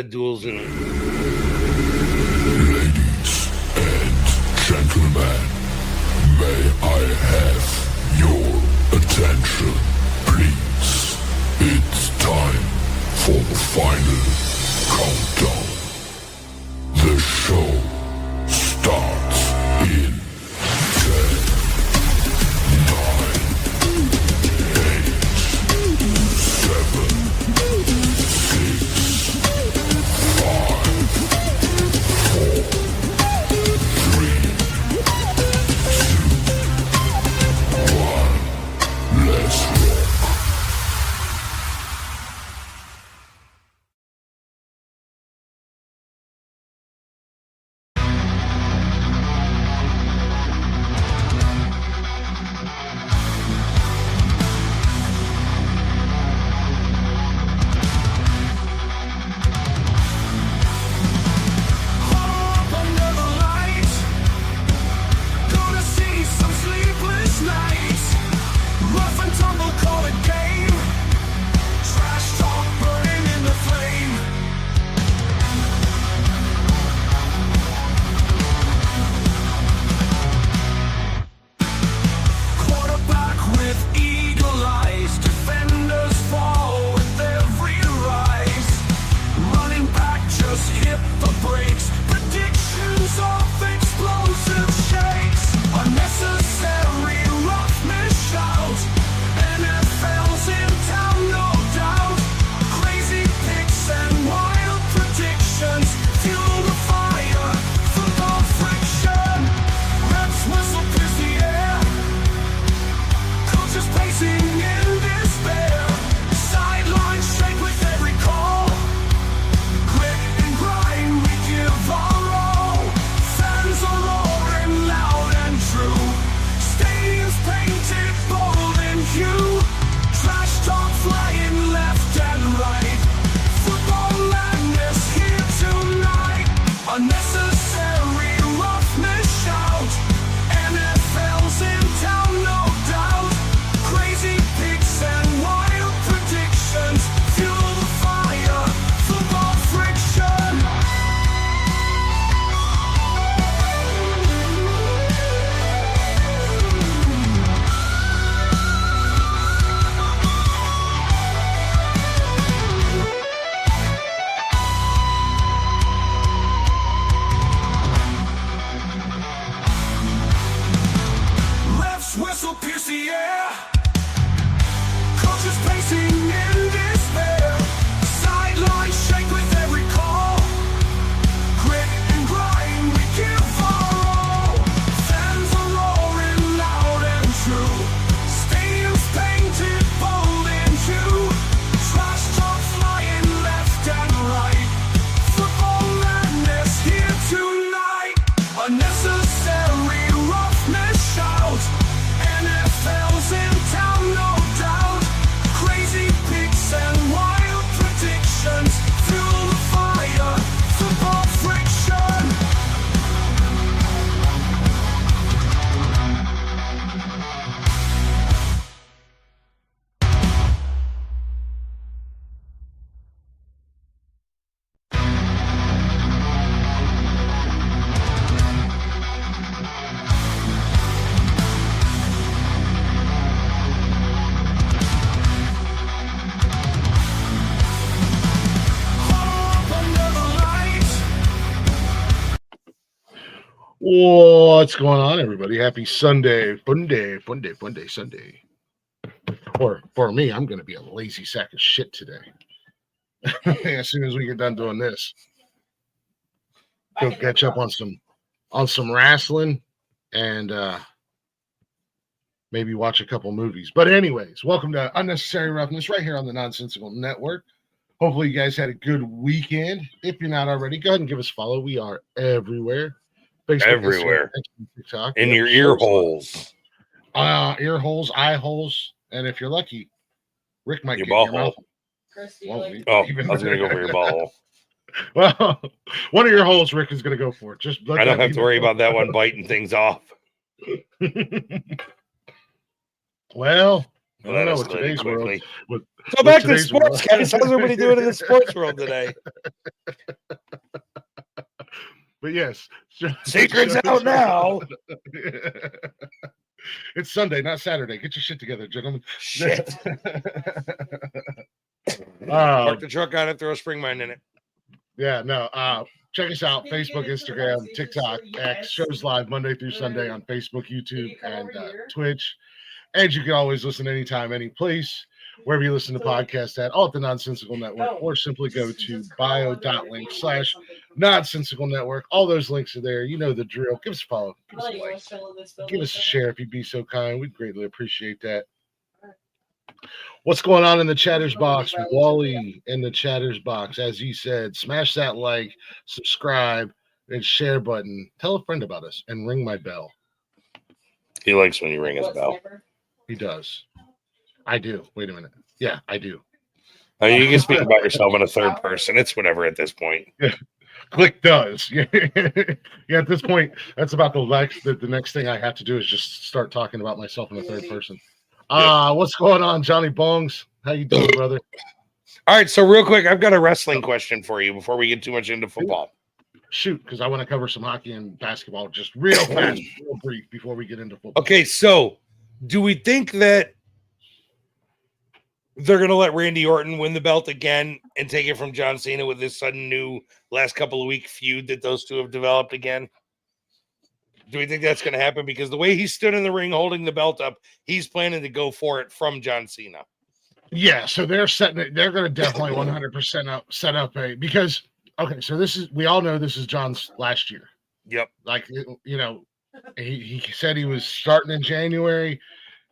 Duels in it. Ladies and gentlemen, may I have your attention, please? It's time for the final countdown. The show starts in 10, 9, 8, 7, 6, 5, 4, 3, 2, 1. Let's rock. What's going on, everybody? Happy Sunday, fun day, Sunday. Or for me, I'm going to be a lazy sack of shit today. As soon as we get done doing this, go catch up on some wrestling and maybe watch a couple movies. But anyways, welcome to Unnecessary Roughness right here on the Nonsensical Network. Hopefully you guys had a good weekend. If you're not already, go ahead and give us a follow. We are everywhere. Facebook, Everywhere. Instagram, TikTok, In your ear holes. Ear holes, eye holes, and if you're lucky, Rick might Your get in your butthole. mouth. Oh, I was going to go for your butthole. Well, one of your holes, Rick is going to go for it. Just I don't have to worry about that one biting things off. Well, I don't know what escalated today's world. quickly. With So back to today's sports, world. guys. How's everybody doing in the sports world today? But yes, Secrets out now. It's Sunday, not Saturday. Get your shit together, gentlemen. Shit. Um, Park the truck on it, throw a spring mine in it. Yeah, no. Check us out: Facebook, Instagram, TikTok, X. Shows live Monday through Sunday on Facebook, YouTube, and Twitch. And you can always listen anytime, any place, wherever you listen to podcasts at, all at the Nonsensical Network, or simply go to bio.link/Nonsensical Network. All those links are there. You know the drill. Give us a follow. Give us a like. Give us a share if you'd be so kind. We'd greatly appreciate that. What's going on in the chatters box? Wally in the chatters box. As he said, smash that like, subscribe, and share button. Tell a friend about us and ring my bell. He likes when you ring his bell. He does. I do. Wait a minute. Yeah, I do. I mean, you can speak about yourself in a third person. It's whatever at this point. Yeah. Click does. Yeah. At this point, that's about the next thing I have to do is just start talking about myself in a third person. What's going on, Johnny Bongs? How you doing, brother? All right, so real quick, I've got a wrestling question for you before we get too much into football. Shoot, because I want to cover some hockey and basketball just real fast, real brief before we get into football. Okay, so do we think that they're going to let Randy Orton win the belt again and take it from John Cena with this sudden new last couple of week feud that those two have developed again? Do we think that's going to happen? Because the way he stood in the ring holding the belt up, he's planning to go for it from John Cena. Yeah, so they're setting it. They're going to definitely 100% set up because okay, so we all know this is John's last year. Yep. Like he said he was starting in January.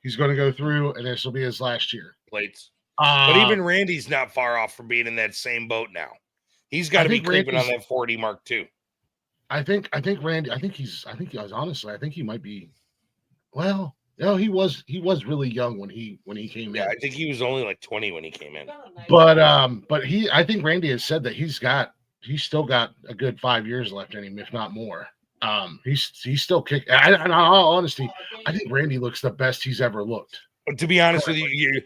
He's going to go through, and this will be his last year. Plates. But even Randy's not far off from being in that same boat now. He's got to be creeping on that 40 mark too. I think Randy. I think honestly, I think he might be. Well, no, he was really young when he came in. Yeah, I think he was only like 20 when he came in. But I think Randy has said that he's still got a good 5 years left in him, if not more. He's still kicking. In all honesty, I think Randy looks the best he's ever looked. To be honest with you,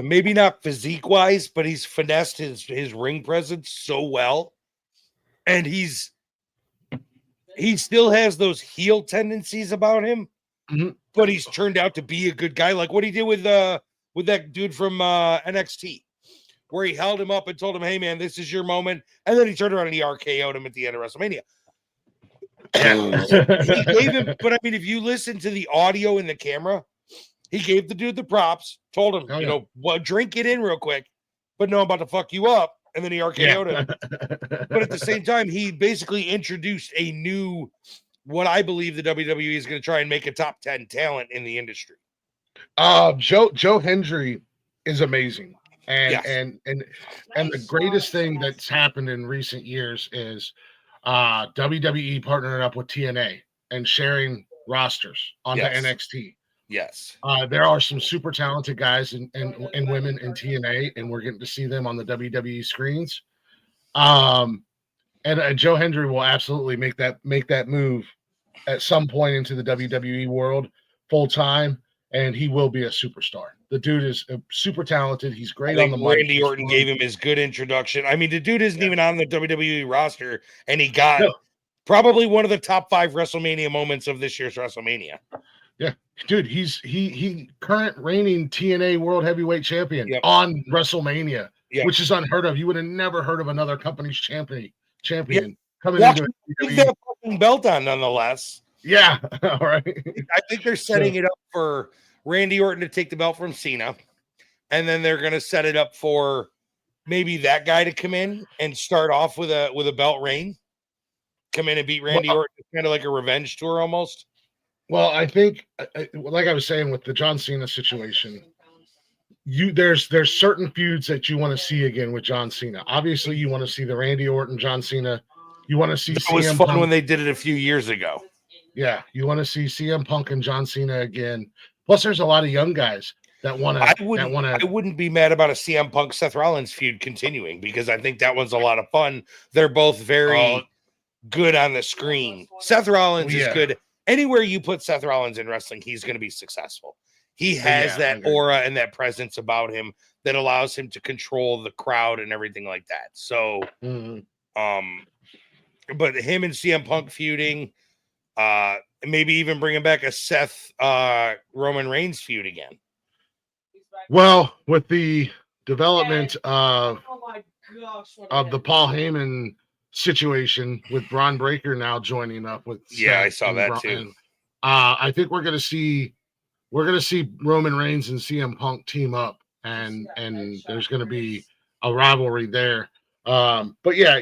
maybe not physique wise, but he's finessed his ring presence so well, and he still has those heel tendencies about him, but he's turned out to be a good guy, like what he did with that dude from NXT, where he held him up and told him, "Hey man, this is your moment," and then he turned around and he RKO'd him at the end of WrestleMania. He gave him, but I mean, if you listen to the audio in the camera, he gave the dude the props, told him, well, drink it in real quick, but no, I'm about to fuck you up. And then he RKO'd him. But at the same time, he basically introduced a new, what I believe the WWE is going to try and make a top 10 talent in the industry. Joe Hendry is amazing. And the greatest thing that's happened in recent years is WWE partnering up with TNA and sharing rosters on the NXT. Yes. There are some super talented guys and women in TNA, and we're getting to see them on the WWE screens. And Joe Hendry will absolutely make that move at some point into the WWE world full time, and he will be a superstar. The dude is super talented. He's great on the mic. Randy Orton gave him his good introduction. I mean, the dude isn't even on the WWE roster, and he got probably one of the top 5 WrestleMania moments of this year's WrestleMania. Yeah, dude, he current reigning TNA World Heavyweight Champion on WrestleMania, which is unheard of. You would have never heard of another company's champion coming into that fucking belt on, nonetheless. Yeah, all right. I think they're setting it up for Randy Orton to take the belt from Cena, and then they're going to set it up for maybe that guy to come in and start off with a belt reign, come in and beat Randy Orton, kind of like a revenge tour almost. Well, I think, like I was saying with the John Cena situation, there's certain feuds that you want to see again with John Cena. Obviously, you want to see the Randy Orton, John Cena. You want to see CM was fun Punk. When they did it a few years ago. Yeah, you want to see CM Punk and John Cena again. Plus, there's a lot of young guys that want to. I wouldn't be mad about a CM Punk Seth Rollins feud continuing because I think that one's a lot of fun. They're both very good on the screen. Seth Rollins is good anywhere you put Seth Rollins in wrestling, he's going to be successful. He has that aura and that presence about him that allows him to control the crowd and everything like that. So, but him and CM Punk feuding, maybe even bringing back a Seth Roman Reigns feud again. Well, with the development of the Paul Heyman situation with Braun Breaker now joining up with I saw that too. And, I think we're gonna see Roman Reigns and CM Punk team up, and there's gonna be a rivalry there. But yeah,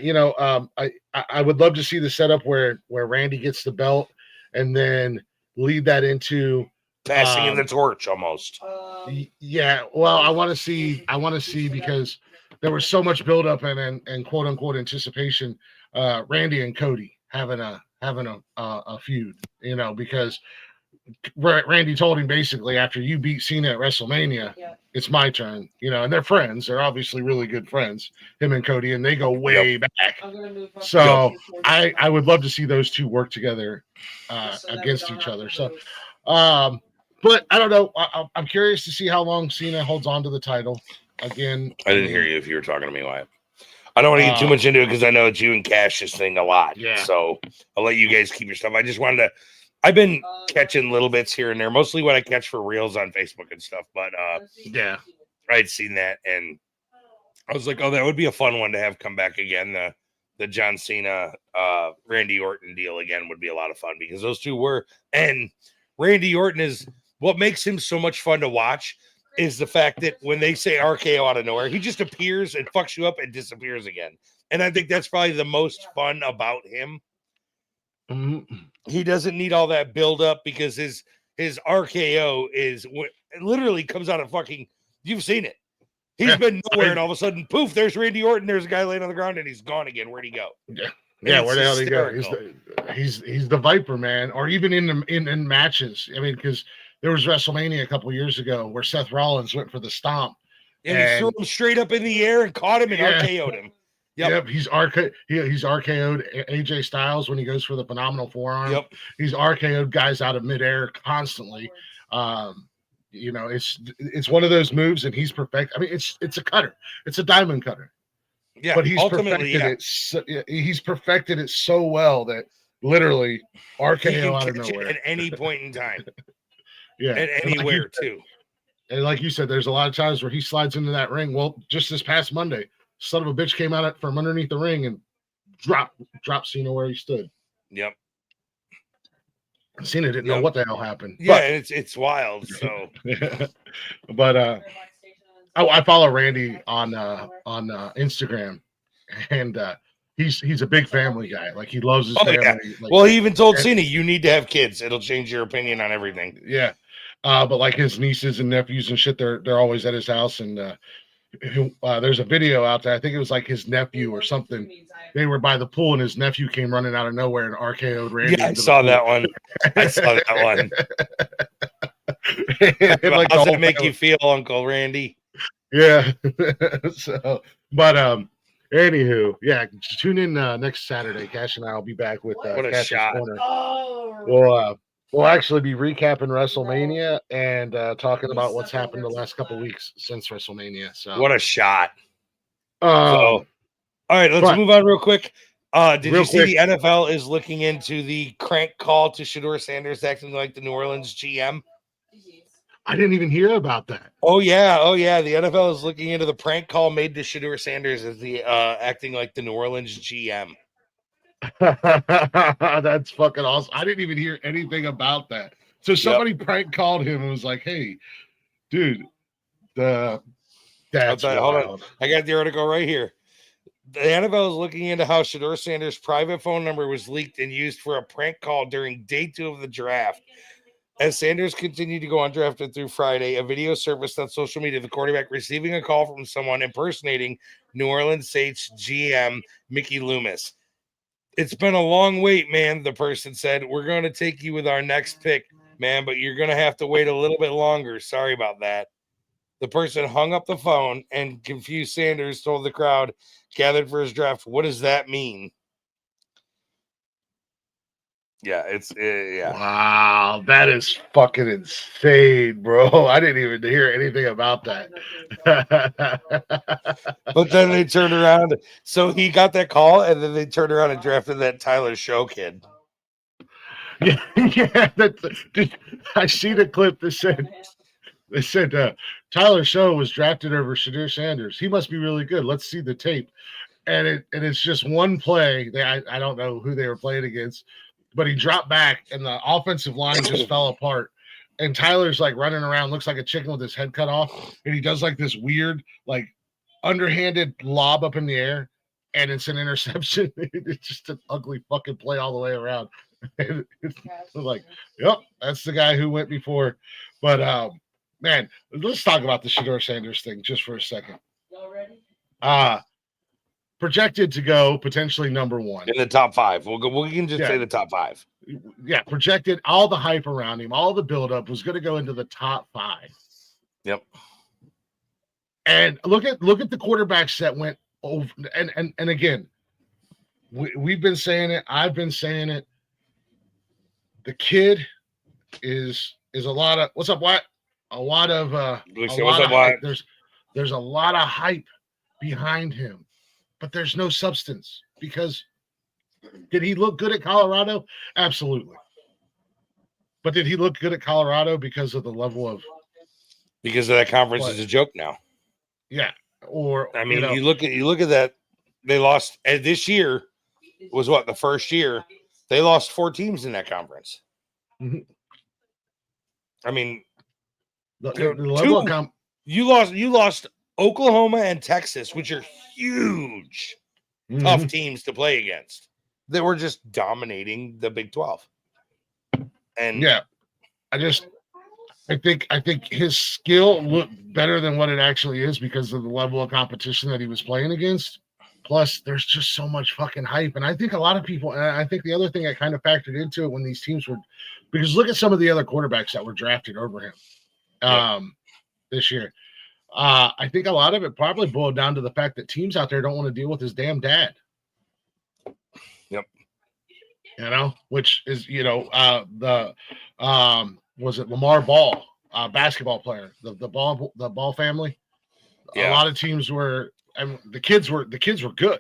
I would love to see the setup where Randy gets the belt and then lead that into passing in the torch almost. Yeah, well, I want to see because there was so much buildup and quote unquote anticipation. Randy and Cody having a feud, because Randy told him basically after you beat Cena at WrestleMania, it's my turn, and they're friends. They're obviously really good friends, him and Cody, and they go way back. So I would love to see those two work together against each other. So, but I don't know. I'm curious to see how long Cena holds on to the title. Again, I didn't hear you if you were talking to me, Wyatt. I don't want to get too much into it because I know it's you and Cash's thing a lot. Yeah. So I'll let you guys keep your stuff. I just wanted to. I've been catching little bits here and there, mostly what I catch for reels on Facebook and stuff. But yeah, I'd seen that and I was like, oh, that would be a fun one to have come back again. The John Cena, Randy Orton deal again would be a lot of fun because those two were. And Randy Orton is what makes him so much fun to watch is the fact that when they say RKO out of nowhere, he just appears and fucks you up and disappears again. And I think that's probably the most fun about him. Mm-hmm. He doesn't need all that build up because his RKO is literally comes out of fucking. You've seen it. He's been nowhere, and all of a sudden, poof! There's Randy Orton. There's a guy laying on the ground, and he's gone again. Where'd he go? Yeah. Where the hell did he go? He's the Viper, man. Or even in matches. I mean, because there was WrestleMania a couple years ago where Seth Rollins went for the stomp, and he threw him straight up in the air and caught him and RKO'd him. Yep, he's RKO'd AJ Styles when he goes for the phenomenal forearm. Yep, he's RKO'd guys out of midair constantly. It's one of those moves, and he's perfect. I mean, it's a cutter, it's a diamond cutter. Yeah, but he's perfected it. He's perfected it so well that literally RKO out of nowhere at any point in time. And anywhere too. And like you said, there's a lot of times where he slides into that ring. Well, just this past Monday, son of a bitch came out from underneath the ring and dropped Cena where he stood. Yep. Cena didn't know what the hell happened. Yeah, it's wild. So, but I follow Randy on Instagram, and he's a big family guy. Like he loves his family. Yeah. Like, well, he even told Cena, "You need to have kids. It'll change your opinion on everything." Yeah. But like his nieces and nephews and shit, they're always at his house, and there's a video out there. I think it was like his nephew or something. They were by the pool, and his nephew came running out of nowhere and RKO'd Randy. Yeah, I saw that one. How's that make you feel, Uncle Randy? Yeah. So, but anywho, yeah, tune in next Saturday. Cash and I will be back with what a Cash's shot. Corner. We'll actually be recapping WrestleMania and talking about what's happened the last couple weeks since WrestleMania. So what a shot! All right, let's move on real quick. Did you see the NFL is looking into the crank call to Shedeur Sanders acting like the New Orleans GM? I didn't even hear about that. Oh yeah. The NFL is looking into the prank call made to Shedeur Sanders as the acting like the New Orleans GM. That's fucking awesome. I didn't even hear anything about that. So somebody prank called him and was like, "Hey, dude, that's hold on. I got the article right here. The NFL is looking into how Shedeur Sanders' private phone number was leaked and used for a prank call during day 2 of the draft. As Sanders continued to go undrafted through Friday, a video surfaced on social media of the quarterback receiving a call from someone impersonating New Orleans Saints GM Mickey Loomis. It's been a long wait, man, the person said. We're going to take you with our next pick, man, but you're going to have to wait a little bit longer. Sorry about that. The person hung up the phone and confused Sanders told the crowd gathered for his draft, "What does that mean?" Yeah, it's yeah. Wow, that is fucking insane, bro. I didn't even hear anything about that. But then they turned around. So he got that call, and then they turned around and drafted that Tyler Show kid. Yeah, yeah. Dude, I see the clip that said Tyler Show was drafted over Shadir Sanders. He must be really good. Let's see the tape. And it's just one play. I don't know who they were playing against, but he dropped back and the offensive line just fell apart. And Tyler's like running around, looks like a chicken with his head cut off, and he does like this weird, like underhanded lob up in the air, and it's an interception. It's just an ugly fucking play all the way around. It's like, yep, that's the guy who went before. But man, let's talk about the Shedeur Sanders thing just for a second. Y'all ready? Projected to go potentially number one in the top 5. We can just say the top 5. Yeah, projected. All the hype around him, all the buildup was going to go into the top 5. Yep. And look at the quarterbacks that went over. And again, we've been saying it. I've been saying it. The kid is a lot of what's up, Wyatt? A lot of hype. There's a lot of hype behind him, but there's no substance. Because did he look good at Colorado? Absolutely. But did he look good at Colorado because of the level of that conference is a joke now? Yeah. Or I mean, you look at that. They lost this year was what the first year they lost 4 teams in that conference. Mm-hmm. I mean, the level of you lost Oklahoma and Texas, which are huge, tough teams to play against. They were just dominating the Big 12. And yeah, I think his skill looked better than what it actually is because of the level of competition that he was playing against. Plus, there's just so much fucking hype. And I think a lot of people, and I think the other thing that kind of factored into it when these teams were, because look at some of the other quarterbacks that were drafted over him this year. I think a lot of it probably boiled down to the fact that teams out there don't want to deal with his damn dad. Yep. You know, which is, was it Lamar Ball, basketball player, the Ball family? Yeah. A lot of teams were, and the kids were good,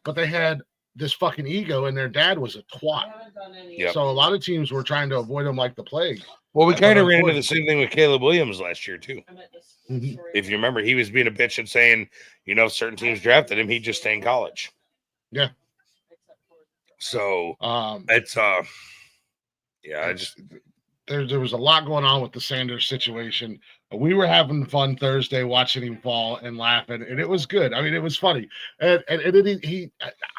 but they had this fucking ego, and their dad was a twat. Yep. So a lot of teams were trying to avoid him like the plague. Well, we kind of ran into the same thing with Caleb Williams last year too. Mm-hmm. If you remember, he was being a bitch and saying, if certain teams drafted him, he'd just stay in college. Yeah. So it's there was a lot going on with the Sanders situation. We were having fun Thursday watching him fall and laughing, and it was good. I mean, it was funny. And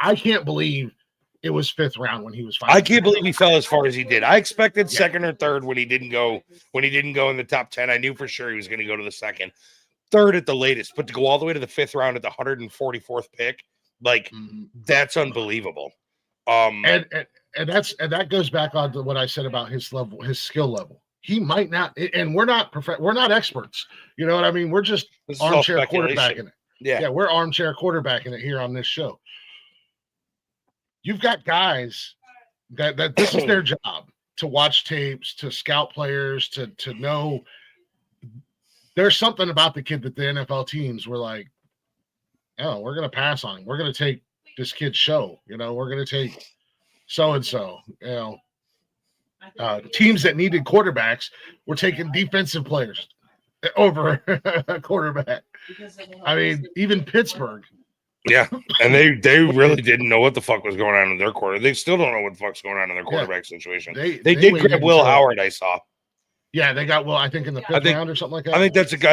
I can't believe it was 5th round when he was fighting. I can't believe he fell as far as he did. I expected 2nd or 3rd when he didn't go in the top 10. I knew for sure he was going to go to the 2nd, 3rd at the latest, but to go all the way to the 5th round at the 144th pick, that's unbelievable. And that goes back on to what I said about his level, his skill level. He might not, and we're not experts. You know what I mean? We're just armchair quarterbacking it. Yeah, we're armchair quarterbacking it here on this show. You've got guys that this is their job, to watch tapes, to scout players, to know there's something about the kid that the NFL teams were like, oh, we're going to pass on him. We're going to take this kid's show. We're going to take so-and-so, teams that needed quarterbacks were taking defensive players over a quarterback. I mean, even Pittsburgh. Yeah, and they really didn't know what the fuck was going on in their quarter. They still don't know what the fuck's going on in their quarterback situation. They did grab Will Howard, I saw. Yeah, they got Will, I think, in the 5th round or something like that. I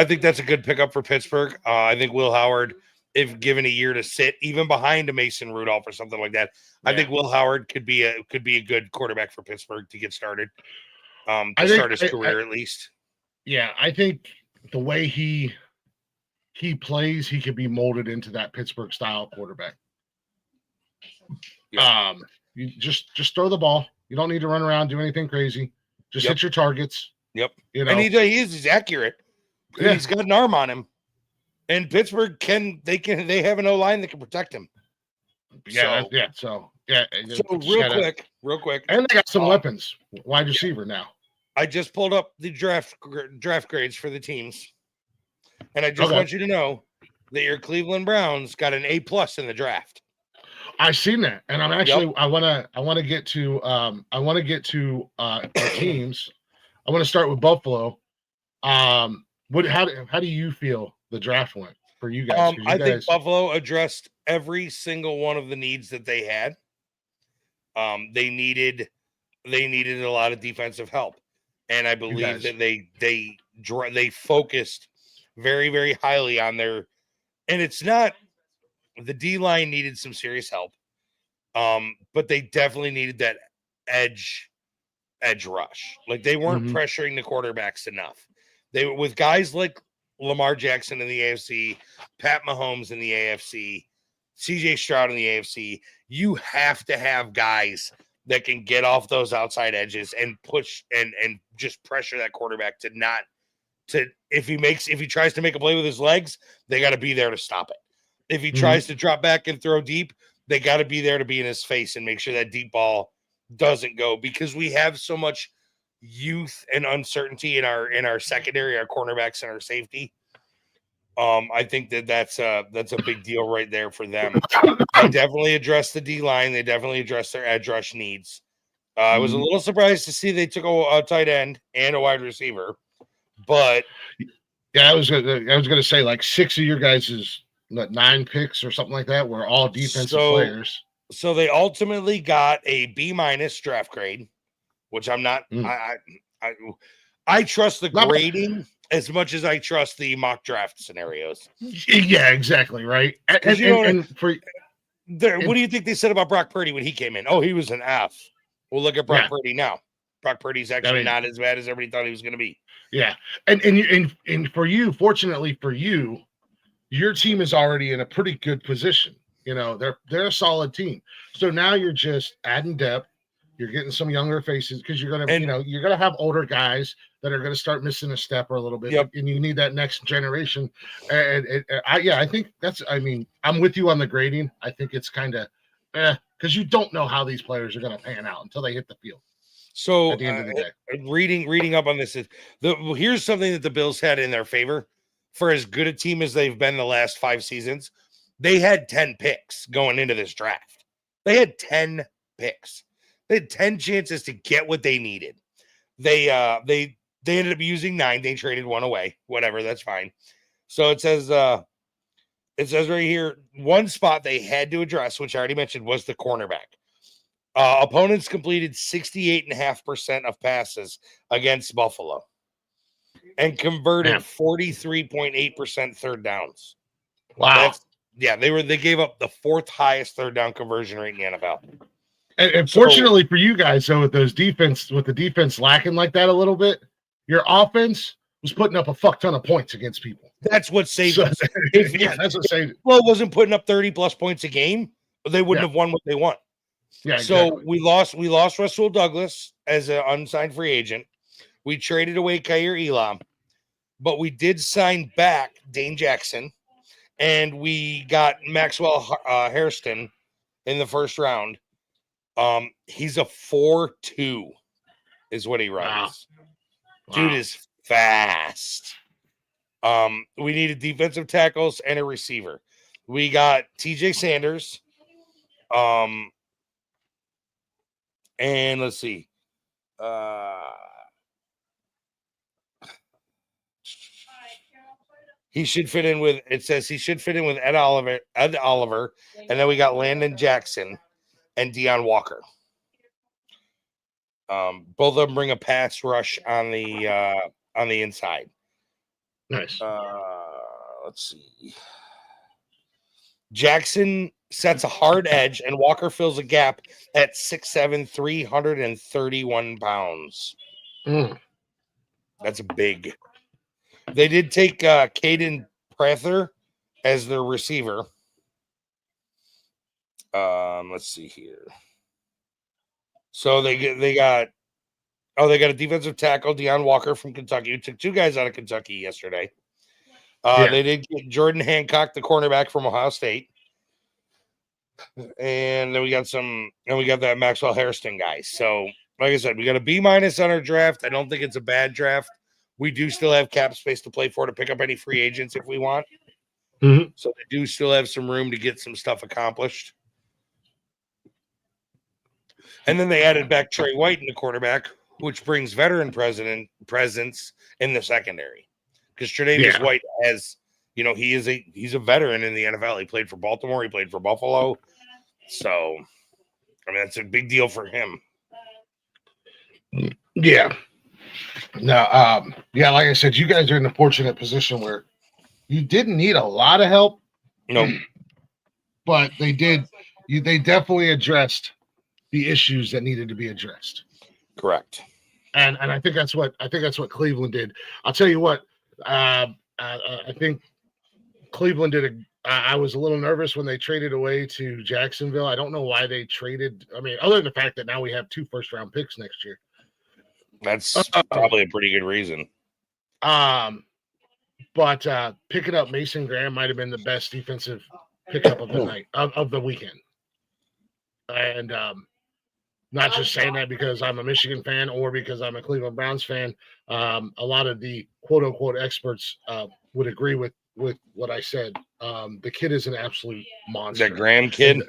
think that's a good pickup for Pittsburgh. I think Will Howard, if given a year to sit, even behind a Mason Rudolph or something like that, I think Will Howard could be a good quarterback for Pittsburgh to get started. Start his career at least. Yeah, I think the way he plays, he could be molded into that Pittsburgh style quarterback. Yeah. You just throw the ball. You don't need to run around, do anything crazy. Just hit your targets. Yep. And he's accurate. Yeah. He's got an arm on him. And Pittsburgh they have an O-line that can protect him. Yeah, So Yeah. So real quick. And they got some weapons. Wide receiver now. I just pulled up the draft grades for the teams. And I just want you to know that your Cleveland Browns got an A+ in the draft. I've seen that, and I'm actually I want to get to the teams. I want to start with Buffalo. How do you feel the draft went for you guys? I think Buffalo addressed every single one of the needs that they had. They needed a lot of defensive help, and I believe that they focused very, very highly on their. And it's not the D line needed some serious help, but they definitely needed that edge rush. Like they weren't pressuring the quarterbacks enough. They were with guys like Lamar Jackson in the AFC, Pat Mahomes in the AFC, CJ Stroud in the AFC. You have to have guys that can get off those outside edges and push and just pressure that quarterback if he tries to make a play with his legs, they got to be there to stop it. If he tries to drop back and throw deep, they got to be there to be in his face and make sure that deep ball doesn't go, because we have so much youth and uncertainty in our secondary, our cornerbacks, and our safety. I think that's a big deal right there for them. They definitely addressed the D line. They definitely addressed their edge rush needs. I was a little surprised to see they took a tight end and a wide receiver, but yeah, I was gonna say like 6 of your guys' 9 picks or something like that were all defensive players. So they ultimately got a B- draft grade, which I'm not. I trust the grading as much as I trust the mock draft scenarios. Yeah, exactly right. What do you think they said about Brock Purdy when he came in? Oh, he was an F. Well, look at Brock Purdy now. Brock Purdy's actually not as bad as everybody thought he was going to be. Yeah, and for you, fortunately for you, your team is already in a pretty good position. You know, they're a solid team. So now you're just adding depth. You're getting some younger faces because you're gonna have older guys that are gonna start missing a step or a little bit, and you need that next generation. And I think I'm with you on the grading. I think it's kind of because you don't know how these players are gonna pan out until they hit the field. So at the end of the day, reading up on this is here's something that the Bills had in their favor. For as good a team as they've been the last 5 seasons, they had 10 picks going into this draft. They had 10 picks. They had 10 chances to get what they needed. They ended up using 9. They traded 1 away. Whatever, that's fine. So it says right here, one spot they had to address, which I already mentioned, was the cornerback. Opponents completed 68.5% of passes against Buffalo and converted 43.8% third downs. Wow. They gave up the 4th highest third down conversion rate in the NFL. And fortunately for you guys, though, with the defense lacking like that a little bit, your offense was putting up a fuck ton of points against people. That's what saved us. That's what saved it. Well, wasn't putting up 30+ points a game, they wouldn't have won what they won. Yeah. So we lost Russell Douglas as an unsigned free agent. We traded away Kaiir Elam, but we did sign back Dane Jackson, and we got Maxwell Hairston in the first round. He's a 4.2 is what he runs. Wow. Dude is fast. We needed defensive tackles and a receiver. We got TJ Sanders. And let's see. He should fit in with Ed Oliver, and then we got Landon Jackson and Deion Walker. Both of them bring a pass rush on the inside. Nice. Let's see. Jackson sets a hard edge, and Walker fills a gap at 6'7", 331 pounds. That's big. They did take Caden Prather as their receiver. Let's see here. So they got a defensive tackle, Deion Walker from Kentucky. We took 2 guys out of Kentucky yesterday. They did get Jordan Hancock, the cornerback from Ohio State. And then we got that Maxwell Hairston guy. So, like I said, we got a B- on our draft. I don't think it's a bad draft. We do still have cap space to play for to pick up any free agents if we want. Mhm. So they do still have some room to get some stuff accomplished. And then they added back Trey White in the quarterback, which brings veteran presence in the secondary. Because Tre'Davious White has, he's a veteran in the NFL. He played for Baltimore. He played for Buffalo. So, I mean, that's a big deal for him. Yeah. Now, like I said, you guys are in a fortunate position where you didn't need a lot of help. No, but they did. They definitely addressed the issues that needed to be addressed. Correct. And I think that's what Cleveland did. I'll tell you what. I think Cleveland did I was a little nervous when they traded away to Jacksonville. I don't know why they traded. I mean, other than the fact that now we have 2 first-round picks next year. That's probably a pretty good reason. But picking up Mason Graham might have been the best defensive pickup of the night of the weekend. And not just saying that because I'm a Michigan fan or because I'm a Cleveland Browns fan. A lot of the quote-unquote experts would agree with what I said. The kid is an absolute monster. That Graham kid?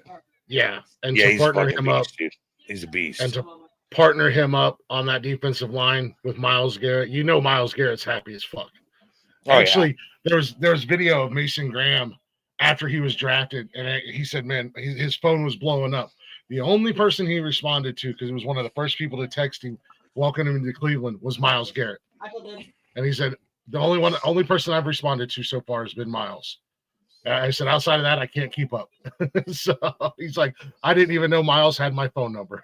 And to partner him up. Dude. He's a beast. And to partner him up on that defensive line with Myles Garrett. Myles Garrett's happy as fuck. Actually, there was video of Mason Graham after he was drafted, and he said, man, his phone was blowing up. The only person he responded to, because it was one of the first people to text him, welcoming him to Cleveland, was Myles Garrett. And he said, the only person I've responded to so far has been Myles. I said, outside of that, I can't keep up. So he's like, I didn't even know Myles had my phone number.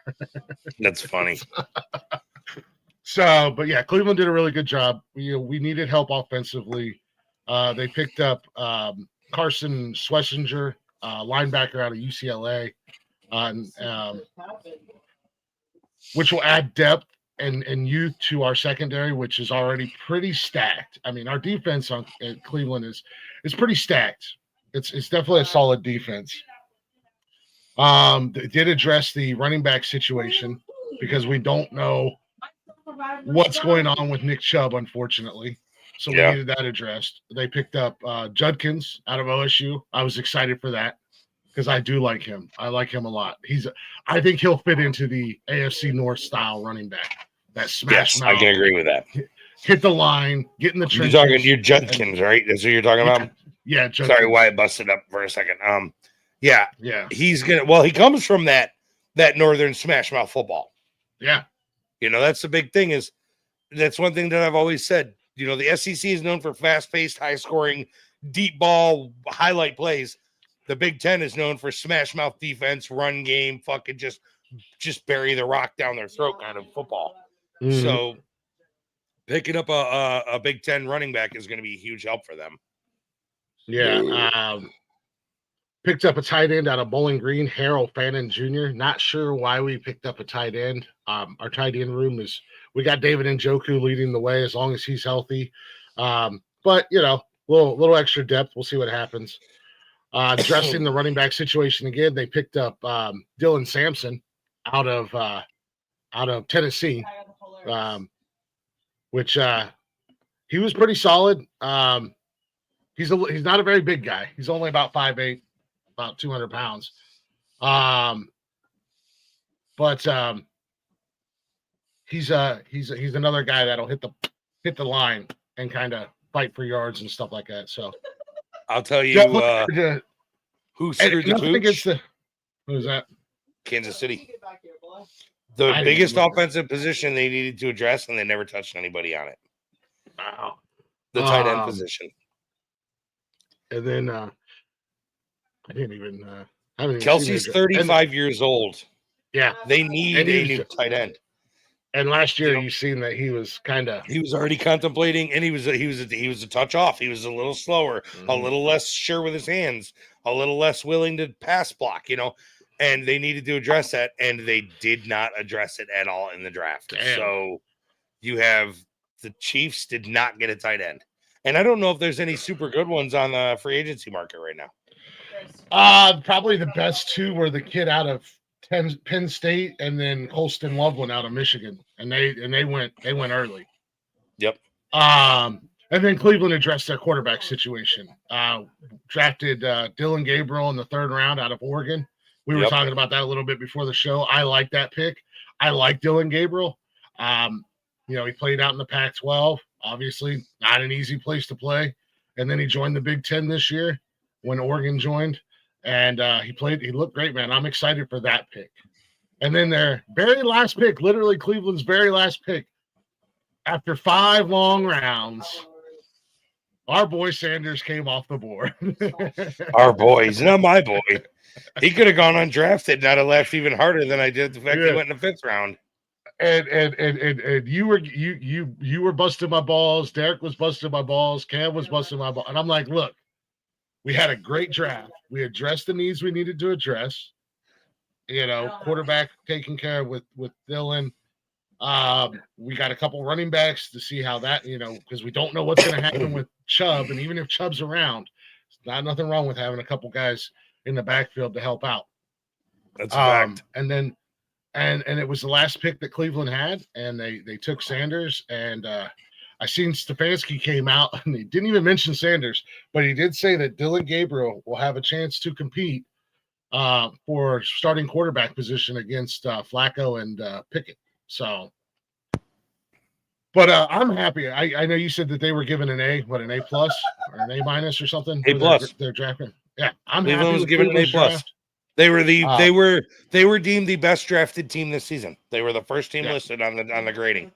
That's funny. So, but yeah, Cleveland did a really good job. We needed help offensively. They picked up Carson Schlesinger, linebacker out of UCLA, which will add depth and youth to our secondary, which is already pretty stacked. I mean, our defense at Cleveland is pretty stacked. It's definitely a solid defense. They did address the running back situation because we don't know what's going on with Nick Chubb, unfortunately. So we needed that addressed. They picked up Judkins out of OSU. I was excited for that because I do like him. I like him a lot. I think he'll fit into the AFC North style running back. That smash mouth. I can agree with that. Hit the line, get in the trenches. You're Judkins, right? That's what you're talking about? Yeah, Judkins. Sorry, why I busted up for a second. Yeah. He's he comes from that northern smash mouth football. Yeah. That's the big thing that's one thing that I've always said. The SEC is known for fast-paced, high-scoring, deep ball, highlight plays. The Big Ten is known for smash mouth defense, run game, fucking just bury the rock down their throat kind of football. Mm-hmm. So picking up a Big Ten running back is going to be a huge help for them. Yeah. Picked up a tight end out of Bowling Green, Harold Fannin Jr. Not sure why we picked up a tight end. Our tight end room we got David Njoku leading the way as long as he's healthy. But little extra depth. We'll see what happens. Addressing the running back situation again, they picked up Dylan Sampson out of Tennessee, which he was pretty solid. He's not a very big guy. He's only about 5'8", about 200 pounds. But he's another guy that'll hit the line and kind of fight for yards and stuff like that. So I'll tell you who screwed the pooch. Who's that? Kansas City. The biggest offensive position they needed to address, and they never touched anybody on it. Wow. The tight end position. And then I didn't even Kelsey's 35 years old. Yeah. They need a new tight end. And last year you've seen that he was already contemplating, and he was a touch off. He was a little slower, a little less sure with his hands, a little less willing to pass block, and they needed to address that, and they did not address it at all in the draft. Damn. So you have the Chiefs did not get a tight end. And I don't know if there's any super good ones on the free agency market right now. Probably the best two were the kid out of Penn State and then Holston Loveland out of Michigan, and they went early. Yep. And then Cleveland addressed their quarterback situation. Drafted Dylan Gabriel in the 3rd round out of Oregon. We were talking about that a little bit before the show. I like that pick. I like Dylan Gabriel. He played out in the Pac-12. Obviously, not an easy place to play. And then he joined the Big Ten this year when Oregon joined. And he looked great, man. I'm excited for that pick. And then their very last pick, literally Cleveland's very last pick, after 5 long rounds, our boy Sanders came off the board. Our boy. He's not my boy. He could have gone undrafted and I'd have laughed even harder than I did the fact he went in the 5th round. And you were busting my balls. Derek was busting my balls. Cam was busting my balls. And I'm like, look, we had a great draft. We addressed the needs we needed to address. Quarterback taken care of with Dylan. We got a couple running backs to see how that, because we don't know what's going to happen with Chubb. And even if Chubb's around, there's nothing wrong with having a couple guys in the backfield to help out. That's a fact. And then, and it was the last pick that Cleveland had, and they took Sanders. And I seen Stefanski came out, and he didn't even mention Sanders, but he did say that Dylan Gabriel will have a chance to compete for starting quarterback position against Flacco and Pickett. So, but I'm happy. I know you said that they were given an A plus or an A minus or something. A+. They're drafting. Yeah, I'm Cleveland happy was with given an A+. draft. They were they were deemed the best drafted team this season. They were the first team listed on the grading.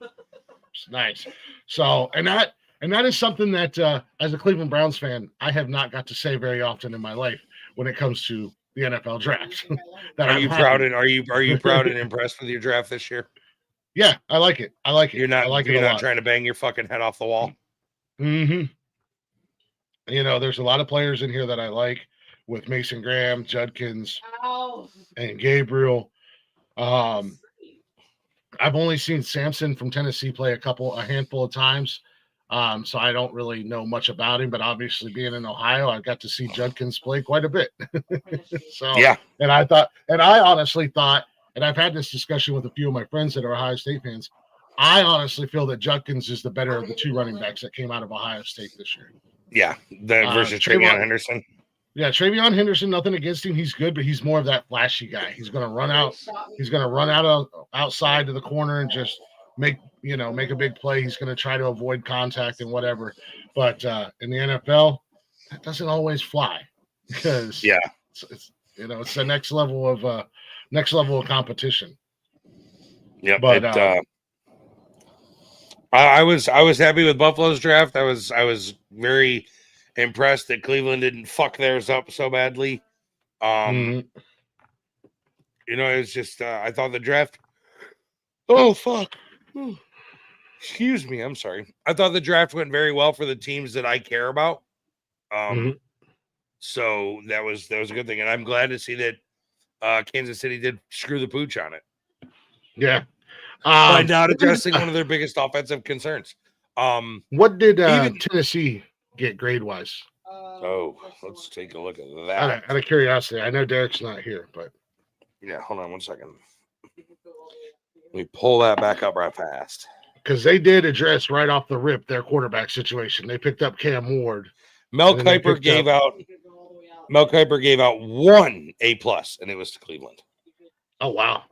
Nice. So, and that is something that as a Cleveland Browns fan, I have not got to say very often in my life when it comes to the NFL draft. Are you proud and impressed with your draft this year? Yeah, I like it. You're not trying to bang your fucking head off the wall. Mm-hmm. There's a lot of players in here that I like, with Mason Graham, Judkins, and Gabriel. I've only seen Sampson from Tennessee play a handful of times. So I don't really know much about him, but obviously being in Ohio, I got to see Judkins play quite a bit. So yeah. And I honestly thought, and I've had this discussion with a few of my friends that are Ohio State fans, I honestly feel that Judkins is the better of the 2 running backs that came out of Ohio State this year. Yeah, versus TreVeyon Henderson. Yeah, TreVeyon Henderson, nothing against him. He's good, but he's more of that flashy guy. He's going to run out. He's going to run outside to the corner and just make a big play. He's going to try to avoid contact and whatever. But in the NFL, that doesn't always fly because it's the next level of competition. Yeah, but I was happy with Buffalo's draft. I was very impressed that Cleveland didn't fuck theirs up so badly. It was just I thought the draft. Oh fuck! Excuse me. I'm sorry. I thought the draft went very well for the teams that I care about. So that was a good thing, and I'm glad to see that Kansas City did screw the pooch on it. Yeah. By not addressing one of their biggest offensive concerns. What did Tennessee get grade-wise? Let's take a look at that. Out of curiosity, I know Derek's not here, but yeah, hold on one second. Let me pull that back up right fast. Because they did address right off the rip their quarterback situation. They picked up Cam Ward. Mel Kiper gave out 1 A+, and it was to Cleveland. Oh wow.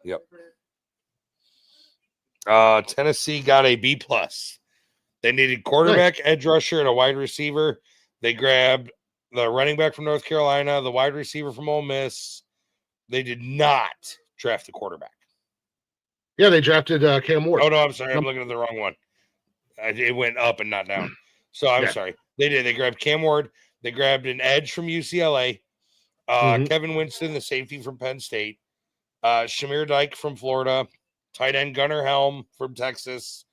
Yep. Tennessee got a B+. They needed quarterback, edge rusher, and a wide receiver. They grabbed the running back from North Carolina, the wide receiver from Ole Miss. They did not draft the quarterback. Yeah, they drafted Cam Ward. Oh, no, I'm sorry. I'm looking at the wrong one. It went up and not down. So I'm sorry. They did. They grabbed Cam Ward. They grabbed an edge from UCLA. Kevin Winston, the safety from Penn State. Shamir Dyke from Florida. Tight end Gunnar Helm from Texas.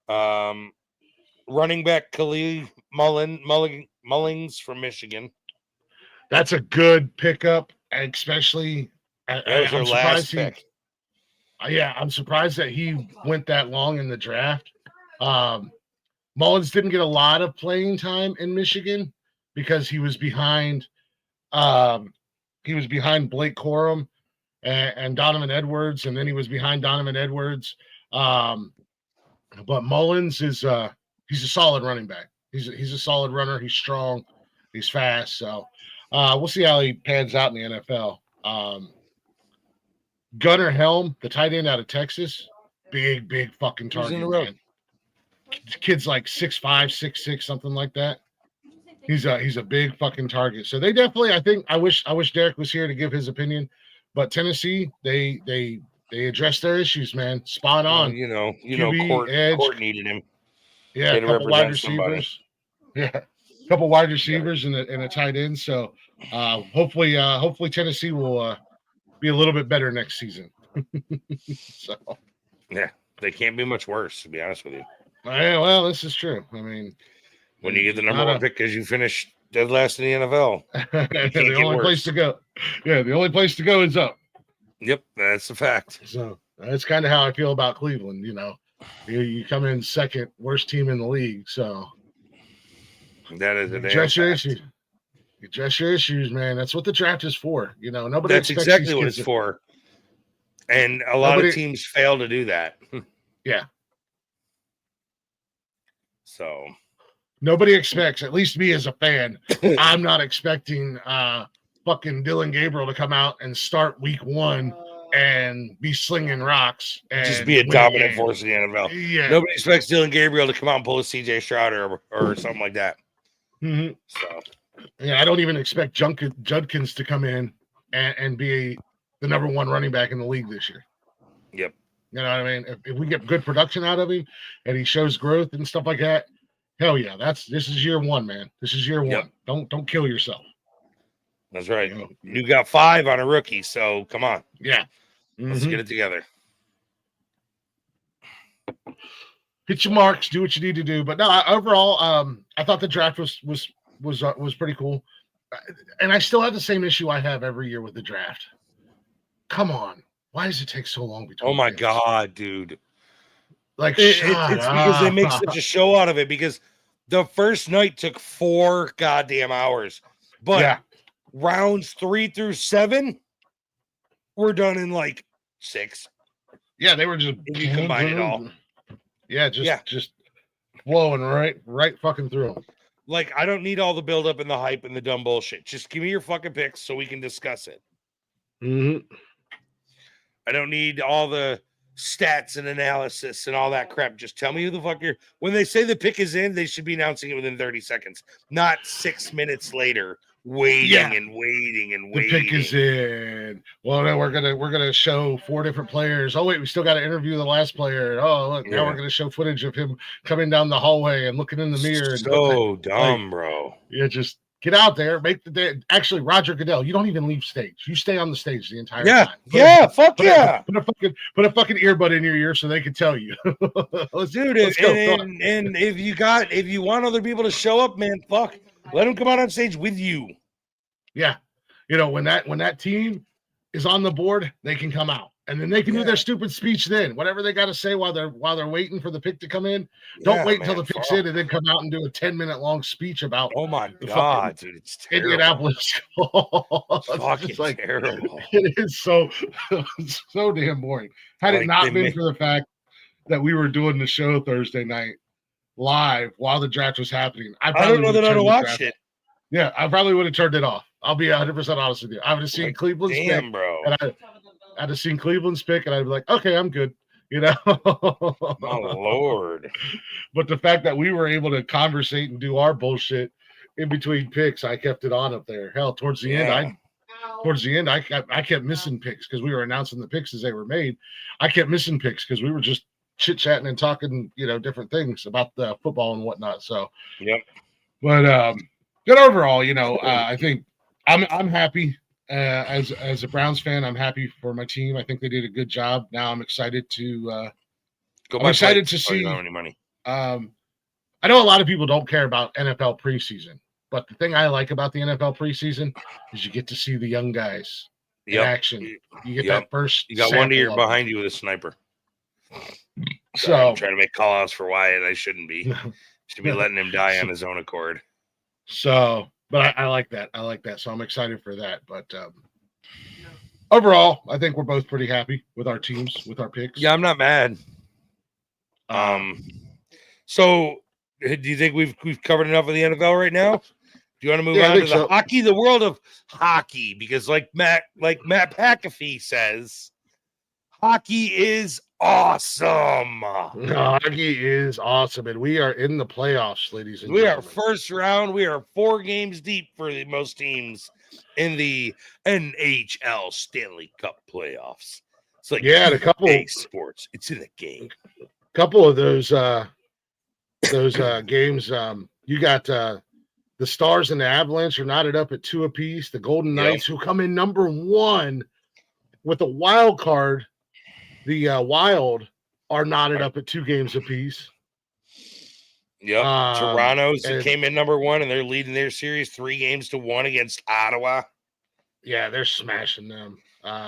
Running back Khalil Mullings from Michigan. That's a good pickup, especially that was their last pick. I'm surprised that he went that long in the draft. Mullins didn't get a lot of playing time in Michigan because he was behind He was behind Blake Corum and Donovan Edwards, and then he was behind Donovan Edwards. But Mullins is he's a solid running back. He's a solid runner. He's strong. He's fast. So we'll see how he pans out in the NFL. Gunnar Helm, the tight end out of Texas, big fucking target, man. Kid's like 6'5", 6'6", something like that. He's a big fucking target. So they definitely, I think, I wish Derek was here to give his opinion, but Tennessee, they addressed their issues, man. Spot on. Well, Court needed him. Yeah, a couple wide receivers. Somebody. Yeah, a couple wide receivers and a tight end. So hopefully Tennessee will be a little bit better next season. So yeah, they can't be much worse, to be honest with you. Yeah, well, this is true. I mean, when you get the number one pick because you finished dead last in the NFL, the only place to go. Yeah, the only place to go is up. Yep, that's a fact. So that's kind of how I feel about Cleveland. You come in second worst team in the league. So that is address your issues. Address your issues, man. That's what the draft is for. Nobody. That's exactly what it's for. And a lot of teams fail to do that. Yeah. So nobody expects, at least me as a fan, I'm not expecting fucking Dylan Gabriel to come out and start week 1 and be slinging rocks and just be a dominant force in the NFL. Yeah. Nobody expects Dylan Gabriel to come out and pull a CJ Stroud or something like that. Mm-hmm. So yeah, I don't even expect Judkins to come in and be the number 1 running back in the league this year. Yep. You know what I mean? If we get good production out of him and he shows growth and stuff like that, hell yeah, this is year 1, man. This is year 1. Don't kill yourself. That's right. You got 5 on a rookie, so come on. Yeah. Let's get it together. Hit your marks, do what you need to do. But no, overall, I thought the draft was pretty cool. And I still have the same issue I have every year with the draft. Come on. Why does it take so long between? Oh my God, dude. Like it's because they make such a show out of it, because the first night took 4 goddamn hours. But rounds 3 through 7 were done in like 6. Yeah, they were just you combine it all. Yeah, just flowing right fucking through them. Like, I don't need all the buildup and the hype and the dumb bullshit. Just give me your fucking picks so we can discuss it. Mm-hmm. I don't need all the stats and analysis and all that crap. Just tell me who the fuck you're. When they say the pick is in, they should be announcing it within 30 seconds, not 6 minutes later, waiting and waiting and waiting. The pick is in. Well, then we're gonna show 4 different players. Oh wait, we still got to interview the last player. Oh look, now we're gonna show footage of him coming down the hallway and looking in the mirror. So dumb, bro. Yeah, just get out there, make the day. Actually, Roger Goodell, you don't even leave stage. You stay on the stage the entire time. Put a fucking earbud in your ear so they can tell you. Dude, and if you want other people to show up, man, fuck. Let them come out on stage with you. Yeah. When that team is on the board, they can come out. And then they can do their stupid speech then. Whatever they got to say while they're waiting for the pick to come in. Don't wait until the pick's in and then come out and do a 10-minute long speech about oh my God, dude, it's terrible. Indianapolis. Fucking terrible. It is so damn boring. Had it not been for the fact that we were doing the show Thursday night live while the draft was happening, I don't know that I'd have watched it. Yeah, I probably would have turned it off. I'll be 100% honest with you. I would have seen Cleveland's pick, bro. And I'd have seen Cleveland's pick, and I'd be like, okay, I'm good. My Lord. But the fact that we were able to conversate and do our bullshit in between picks, I kept it on up there. Hell, towards the end, I kept missing picks because we were announcing the picks as they were made. I kept missing picks because we were just chit-chatting and talking, different things about the football and whatnot. So, but good overall, I think I'm happy as a Browns fan. I'm happy for my team. I think they did a good job. Now I'm excited to see. Any money. I know a lot of people don't care about NFL preseason, but the thing I like about the NFL preseason is you get to see the young guys in action. You get that first. You got one ear behind you with a sniper. So I'm trying to make call outs for Wyatt. I shouldn't be. Should be letting him die on his own accord. So, But I like that. I like that. So I'm excited for that. But overall, I think we're both pretty happy with our teams, with our picks. Yeah, I'm not mad. So do you think we've covered enough of the NFL right now? Do you want to move on to the hockey, the world of hockey? Because like Matt McAfee says, hockey is awesome. Hockey is awesome, and we are in the playoffs, ladies and gentlemen. We are first round. We are 4 games deep for most teams in the NHL Stanley Cup playoffs. It's like a couple sports. It's in the game. Couple of those games. You got the Stars and the Avalanche are knotted up at 2 apiece. The Golden Knights, who come in number 1 with a wild card, the Wild are knotted up at 2 games apiece. Yep. Toronto's came in number 1, and they're leading their series 3-1 against Ottawa. Yeah, they're smashing them.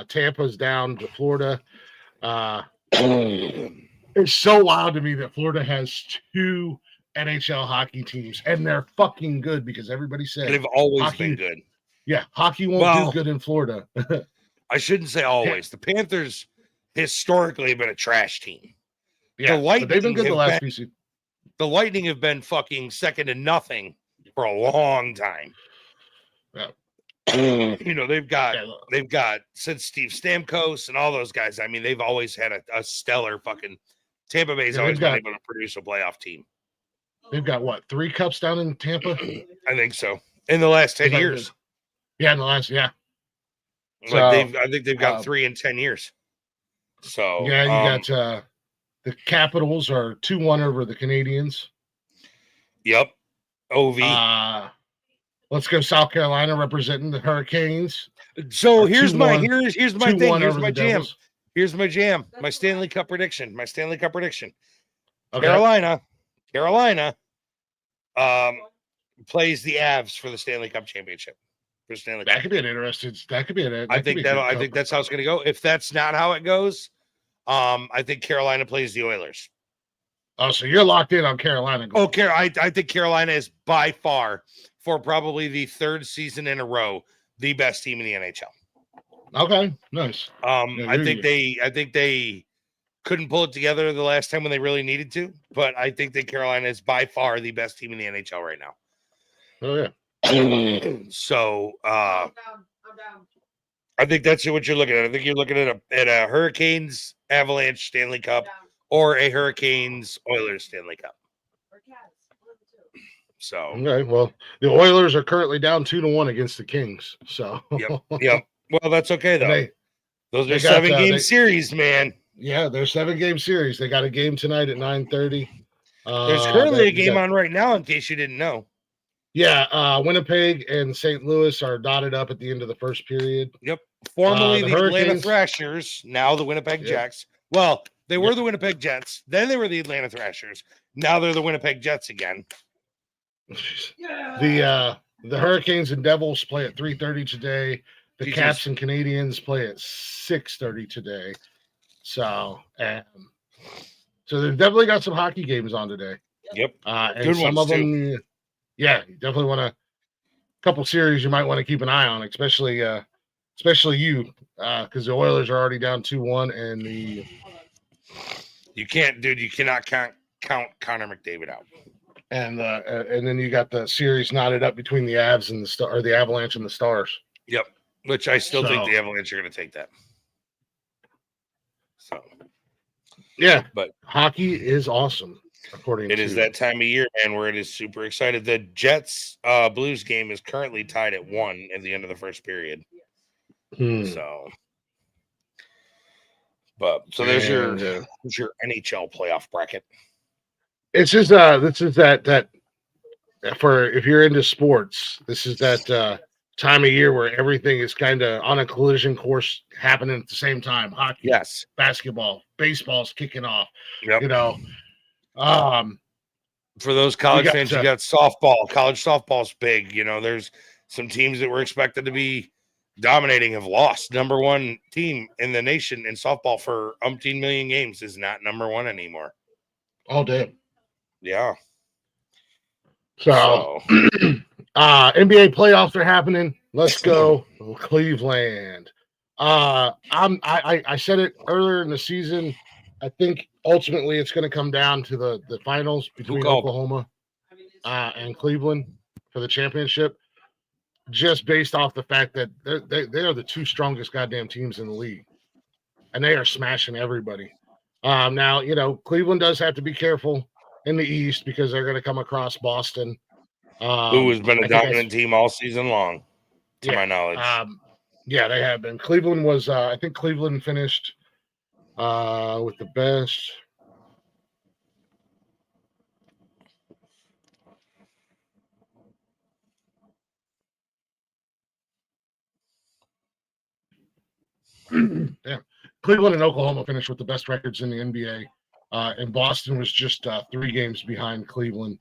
Tampa's down to Florida. It's so wild to me that Florida has 2 NHL hockey teams, and they're fucking good because everybody said they've always been good. Yeah, hockey won't do good in Florida. I shouldn't say always. The Panthers historically have been a trash team. Yeah, but they've been good the last few seasons. The Lightning have been fucking second to nothing for a long time. Yeah. They've got since Steve Stamkos and all those guys. I mean, they've always had a stellar fucking. Tampa Bay's always been able to produce a playoff team. They've got what, 3 cups down in Tampa? I think so. In the last 10 years. Yeah, in the last, yeah. So, I think they've got 3 in 10 years. So yeah, you got the Capitals are 2-1 over the Canadians. Yep. OV. Let's go South Carolina representing the Hurricanes. So here's my thing. Here's my jam. Devils. Here's my jam. My Stanley Cup prediction. Okay. Carolina plays the Avs for the Stanley Cup championship. That could be an interesting. I think that's how it's going to go. If that's not how it goes, I think Carolina plays the Oilers. Oh, so you're locked in on Carolina. I think Carolina is by far, for probably the 3rd season in a row, the best team in the NHL. Okay, nice. I think they couldn't pull it together the last time when they really needed to, but I think that Carolina is by far the best team in the NHL right now. Oh yeah. So I'm down. I think that's what you're looking at. I think you're looking at a Hurricanes Avalanche Stanley Cup or a Hurricanes Oilers Stanley Cup. So okay, well, the Oilers are currently down 2-1 against the Kings. So yep. Well, that's okay though. Those are 7-game series, man. Yeah, they're 7-game series. They got a game tonight at 9:30. There's currently a game on right now, in case you didn't know. Yeah, Winnipeg and St. Louis are dotted up at the end of the first period. Yep. Formerly the Atlanta Thrashers, now the Winnipeg Jets. Well, they were the Winnipeg Jets. Then they were the Atlanta Thrashers. Now they're the Winnipeg Jets again. The Hurricanes and Devils play at 3:30 today. The Caps and Canadians play at 6:30 today. So they've definitely got some hockey games on today. Yep. And good some of them, too. Yeah, you definitely want a couple series you might want to keep an eye on, especially you, because the Oilers are already down 2-1, and you cannot count Connor McDavid out. And then you got the series knotted up between the Avs and the Avalanche and the Stars. Yep. Which I still think the Avalanche are going to take that. So, yeah, but hockey is awesome. It is that time of year, man, where it is super excited. The Jets Blues game is currently tied at 1 at the end of the first period. So there's your NHL playoff bracket. It's just this is that for if you're into sports, this is that time of year where everything is kind of on a collision course happening at the same time. Hockey, yes, basketball, baseball's kicking off. Yep. For those college fans, you got softball. College softball's big. There's some teams that were expected to be dominating have lost. Number 1 team in the nation in softball for umpteen million games is not number 1 anymore. Oh, damn. Yeah. So NBA playoffs are happening. Let's go, Cleveland. I said it earlier in the season. I think ultimately it's going to come down to the finals between Oklahoma and Cleveland for the championship, just based off the fact that they are the two strongest goddamn teams in the league, and they are smashing everybody. Now, Cleveland does have to be careful in the East because they're going to come across Boston. Who has been a dominant team all season long, to my knowledge. Yeah, they have been. Cleveland was, I think Cleveland finished with the best. Yeah, Cleveland and Oklahoma finished with the best records in the NBA. And Boston was just 3 games behind Cleveland.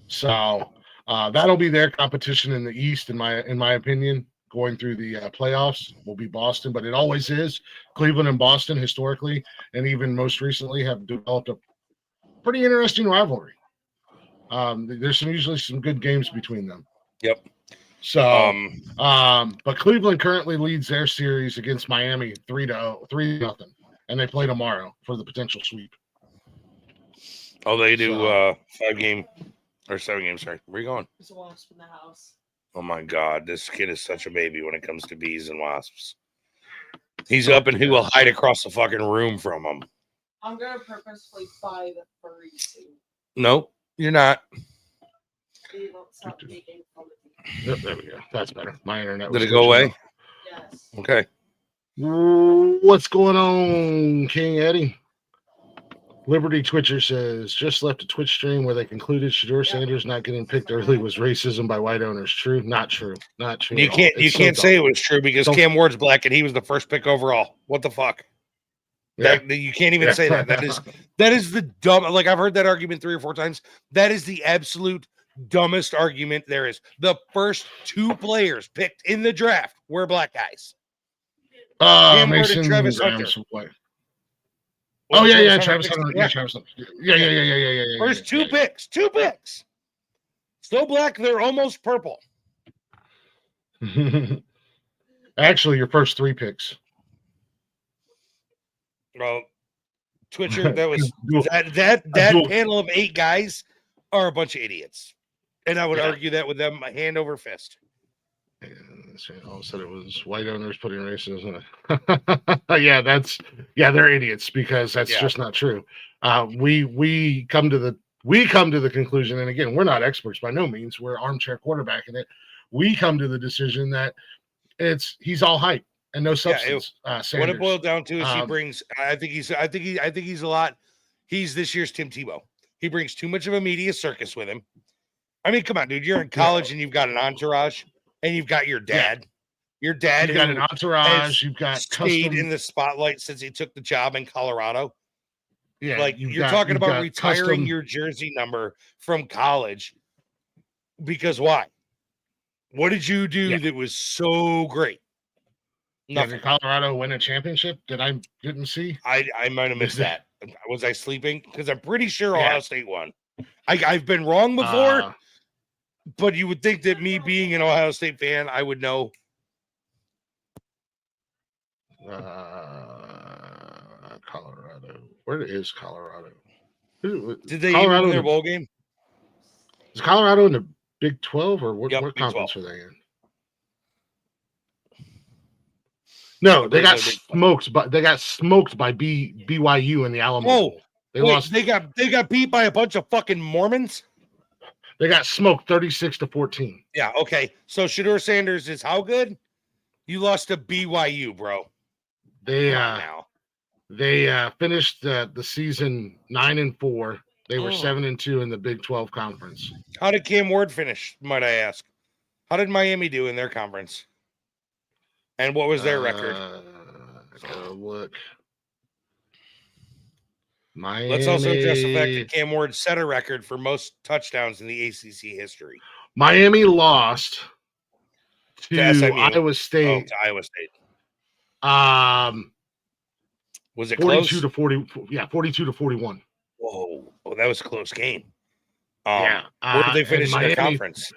So that'll be their competition in the East, in my opinion. Going through the playoffs will be Boston, but it always is. Cleveland and Boston historically, and even most recently, have developed a pretty interesting rivalry. There's usually some good games between them. Yep. So, but Cleveland currently leads their series against Miami 3-0, and they play tomorrow for the potential sweep. Oh, they do 5-game or 7 games. Sorry, where are you going? There's a wasp in the house. Oh my God, this kid is such a baby when it comes to bees and wasps. He's up and he will hide across the fucking room from them. I'm gonna purposefully buy the furry suit. Nope, you're not. They won't stop making fun of me. Yep, there we go. That's better. My internet. Did it go away? Yes. Okay. What's going on, King Eddie? Liberty Twitcher says, just left a Twitch stream where they concluded Shedeur Sanders not getting picked early was racism by white owners. True? Not true. Not true. You can't say it was true because Cam Ward's black and he was the first pick overall. What the fuck? Yeah. You can't even say that. That is the dumb. Like, I've heard that argument 3 or 4 times. That is the absolute dumbest argument there is. The first 2 players picked in the draft were black guys. Cam Ward and Travis Hunter. Oh yeah, Travis Hunter. Yeah, Travis Hunter. Yeah. First 2 picks. 2 picks. Still black. They're almost purple. Actually, your first 3 picks. Well, Twitcher, that was that panel of 8 guys are a bunch of idiots, and I would argue that with them hand over fist. All said it was white owners putting racism. They're idiots because that's just not true. We come to the conclusion, and again, we're not experts by no means. We're armchair quarterbacking it. We come to the decision that he's all hype and no substance. What it boiled down to is he brings. I think he's a lot. He's this year's Tim Tebow. He brings too much of a media circus with him. I mean, come on, dude. You're in college and you've got an entourage. And you've got your dad. Your dad. You got an entourage. You've got stayed in the spotlight since he took the job in Colorado. Yeah, like you're talking about retiring your jersey number from college. Because why? What did you do that was so great? Nothing. Did Colorado win a championship that I didn't see? I might have missed that. Was I sleeping? Because I'm pretty sure Ohio State won. I've been wrong before. But you would think that me being an Ohio State fan, I would know. Colorado. Where is Colorado? Did they even win their bowl game? Is Colorado in the Big 12 or what conference 12. are they in? No, they got smoked by BYU in the Alamo. Oh, they lost. They got beat by a bunch of fucking Mormons. They got smoked 36-14. Yeah, okay. So Shedeur Sanders is how good? You lost to BYU, bro. They finished the season 9-4. They were 7-2 in the Big 12 conference. How did Cam Ward finish, might I ask? How did Miami do in their conference? And what was their record? Look. Miami. Let's also address the fact that Cam Ward set a record for most touchdowns in the ACC history. Miami lost to Iowa State. To Iowa State. Was it 42 close? to 40? Yeah, 42-41. Whoa, that was a close game. Where did they and finish in their conference?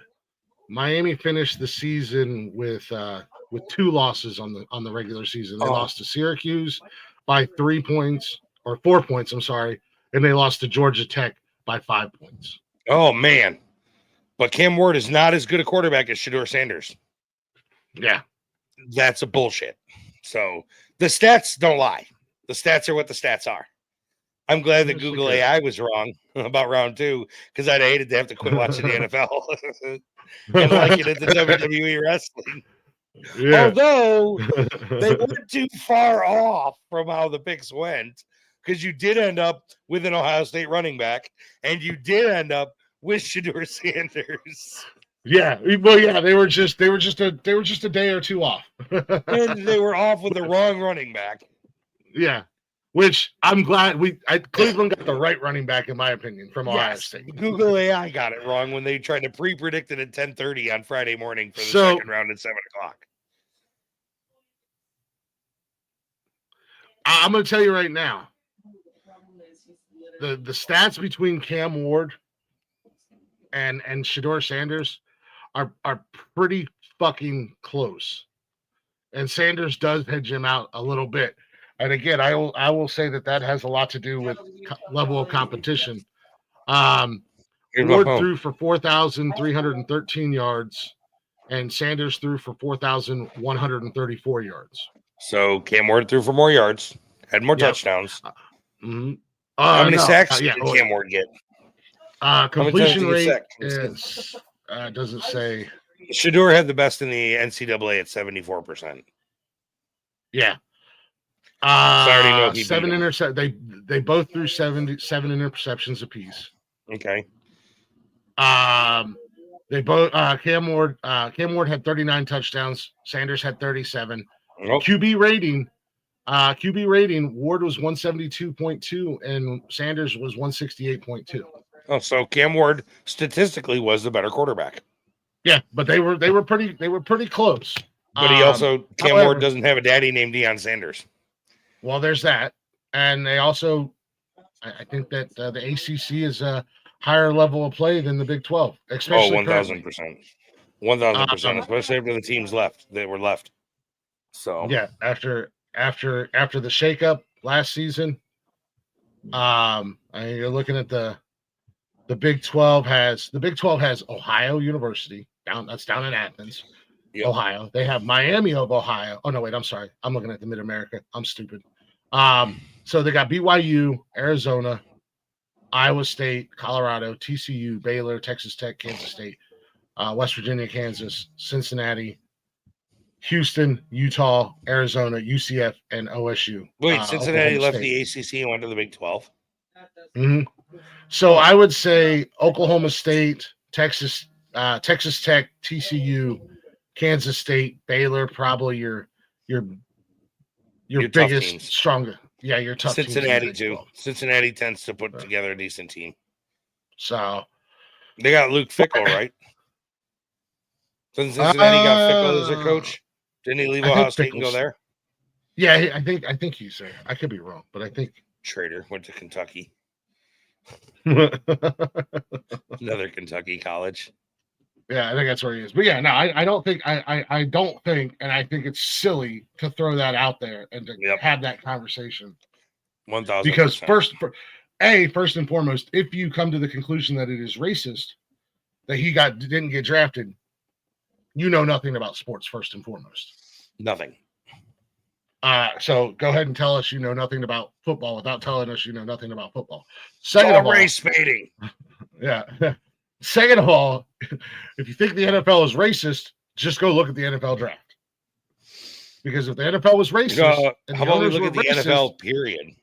Miami finished the season with 2 losses on the regular season. They lost to Syracuse by 3 points or 4 points. I'm sorry, and they lost to Georgia Tech by 5 points. Oh man, but Cam Ward is not as good a quarterback as Shedeur Sanders. Yeah, that's a bullshit. So the stats don't lie. The stats are what the stats are. I'm glad that Google AI was wrong about round 2 because I'd hated to have to quit watching the NFL and liken it to WWE wrestling. Yeah. Although they weren't too far off from how the picks went, because you did end up with an Ohio State running back, and you did end up with Shedeur Sanders. Yeah, well, yeah, they were just a day or two off, and they were off with the wrong running back. Yeah, which I'm glad Cleveland got the right running back in my opinion from Ohio State. Google AI got it wrong when they tried to pre-predict it at 10:30 on Friday morning for the second round at 7 o'clock. I'm going to tell you right now, the stats between Cam Ward and Shedeur Sanders are pretty fucking close, and Sanders does hedge him out a little bit. And again, I will say that has a lot to do with level of competition. Ward threw for 4,313 yards, and Sanders threw for 4,134 yards. So Cam Ward threw for more yards, had more touchdowns. How many sacks did Cam Ward get? Completion rate is doesn't say. Shedeur had the best in the NCAA at 74%. Yeah. So I already know 7 interceptions. They both threw 7 interceptions apiece. Okay. They both Cam Ward had 39 touchdowns. Sanders had 37. Nope. QB rating, Ward was 172.2 and Sanders was 168.2. Oh, so Cam Ward statistically was the better quarterback. Yeah, but they were pretty close. But he also Cam Ward doesn't have a daddy named Deion Sanders. Well, there's that, and they also, I think that the ACC is a higher level of play than the Big 12, especially 1,000%, 1,000%, especially after the teams were left. So yeah, after the shakeup last season, you're looking at the Big 12 has Ohio University down in Athens, Ohio. They have Miami of Ohio. Oh no, wait, I'm sorry, I'm looking at the Mid America. I'm stupid. So they got BYU, Arizona, Iowa State, Colorado, TCU, Baylor, Texas Tech, Kansas State, West Virginia, Kansas, Cincinnati, Houston, Utah, Arizona, UCF, and OSU. Wait, Cincinnati left the ACC and went to the Big 12? Mm-hmm. So I would say Oklahoma State, Texas Tech, TCU, Kansas State, Baylor, probably your biggest, strongest. Yeah, your tough Cincinnati too. Cincinnati tends to put together a decent team. So they got Luke Fickell, right? Cincinnati got Fickell as their coach. Didn't he leave Ohio State and go there? Yeah, I think he's there. I could be wrong, but I think Trader went to Kentucky. Another Kentucky college. Yeah, I think that's where he is. But yeah, no, I don't think I don't think, and I think it's silly to throw that out there and to have that conversation. 1,000%. Because first and foremost, if you come to the conclusion that it is racist that he didn't get drafted, you know nothing about sports first and foremost. Nothing. So go ahead and tell us you know nothing about football without telling us you know nothing about football. Second of all, race baiting. Yeah. Second of all, if you think the NFL is racist, just go look at the NFL draft. Because if the NFL was racist, how about we look at the NFL period?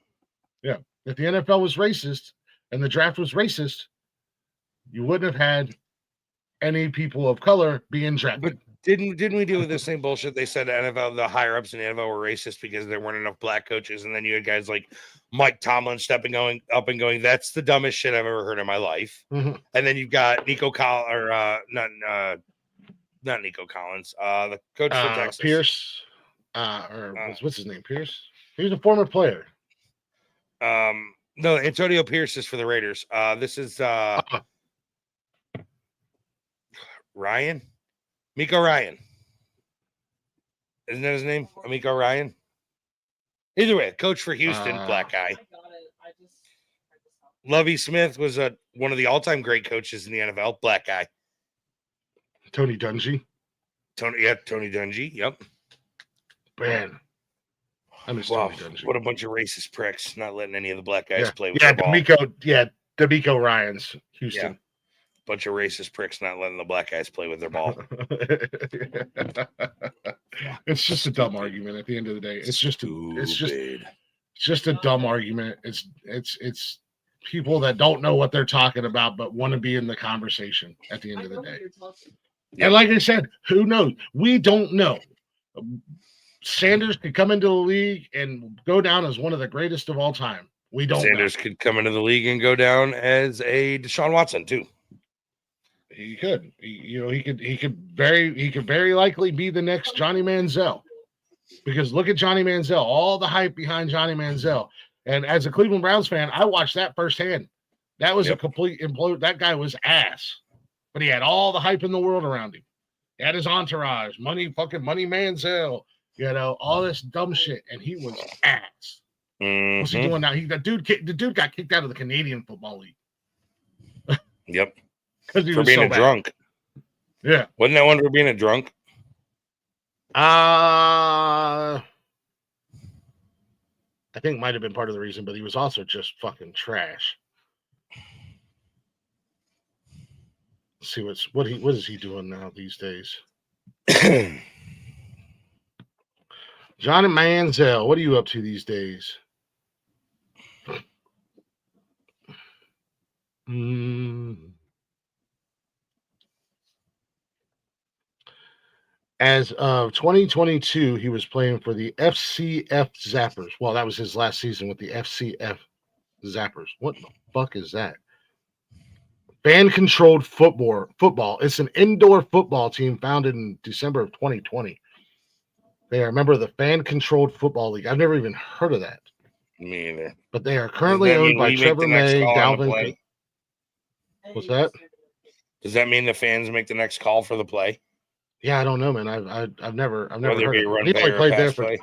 Yeah. If the NFL was racist and the draft was racist, you wouldn't have had any people of color being drafted. But didn't we deal with the same bullshit? They said the higher ups in the NFL were racist because there weren't enough black coaches, and then you had guys like Mike Tomlin going, that's the dumbest shit I've ever heard in my life. Mm-hmm. And then you've got Nico Collins, or not Nico Collins, the coach for Texas, Pierce, what's his name? Pierce. He was a former player. No, Antonio Pierce is for the Raiders. This is Ryan? Miko Ryan. Isn't that his name? Amico Ryan? Either way, coach for Houston, black guy. I got it. I just Lovie Smith was one of the all-time great coaches in the NFL, black guy. Tony Dungy. Tony Dungy. Yep. Man, I miss Wow, Tony Dungy. what a bunch of racist pricks, not letting any of the black guys Yeah, play with their ball. D'Amico Ryans, Houston. Bunch of racist pricks not letting the black guys play with their ball. It's just a dumb argument at the end of the day. It's just a dumb argument. It's people that don't know what they're talking about but want to be in the conversation at the end of the day. Yep. And like I said, who knows? We don't know. Sanders could come into the league and go down as one of the greatest of all time. We don't Sanders know. could come into the league and go down as a Deshaun Watson too. He could. He could very likely be the next Johnny Manziel. Because look at Johnny Manziel, all the hype behind Johnny Manziel. And as a Cleveland Browns fan, I watched that firsthand. That was a complete implode. That guy was ass. But he had all the hype in the world around him. He had his entourage, money Manziel, all this dumb shit. And he was ass. Mm-hmm. What's he doing now? The dude got kicked out of the Canadian Football League. Yep. Because he for was being so a bad. drunk. Yeah. Wasn't that one for being a drunk? I think might have been part of the reason, but he was also just fucking trash. Let's see what is he doing now these days? Johnny Manziel, what are you up to these days? As of 2022, he was playing for the FCF Zappers. Well, that was his last season with the FCF Zappers. What the fuck is that? Fan-controlled football. It's an indoor football team founded in December of 2020. They are a member of the Fan-Controlled Football League. I've never even heard of that. Me either. But they are currently owned by Trevor May, Dalvin. What's that? Does that mean the fans make the next call for the play? Yeah, I don't know, man. I've never heard of him. He only play played there play.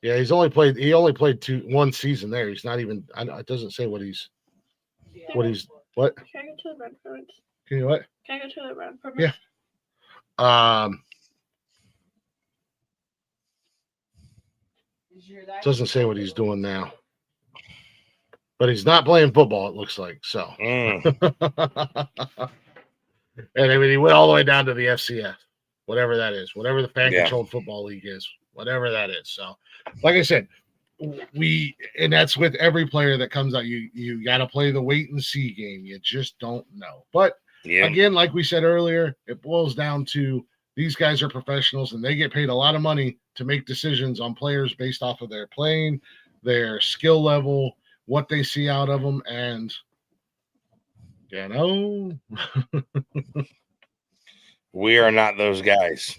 Yeah, he only played one season there. He's not even. It doesn't say what he's. What? Can I go to the red permit? Can you what? Can I go to the red permit? Yeah. Doesn't say what he's doing now. But he's not playing football, it looks like. So. And I mean, he went all the way down to the FCF, whatever that is, whatever the fan-controlled football league is, whatever that is. So, like I said, and that's with every player that comes out. You got to play the wait and see game. You just don't know. But again, like we said earlier, it boils down to these guys are professionals and they get paid a lot of money to make decisions on players based off of their playing, their skill level, what they see out of them, and we are not those guys.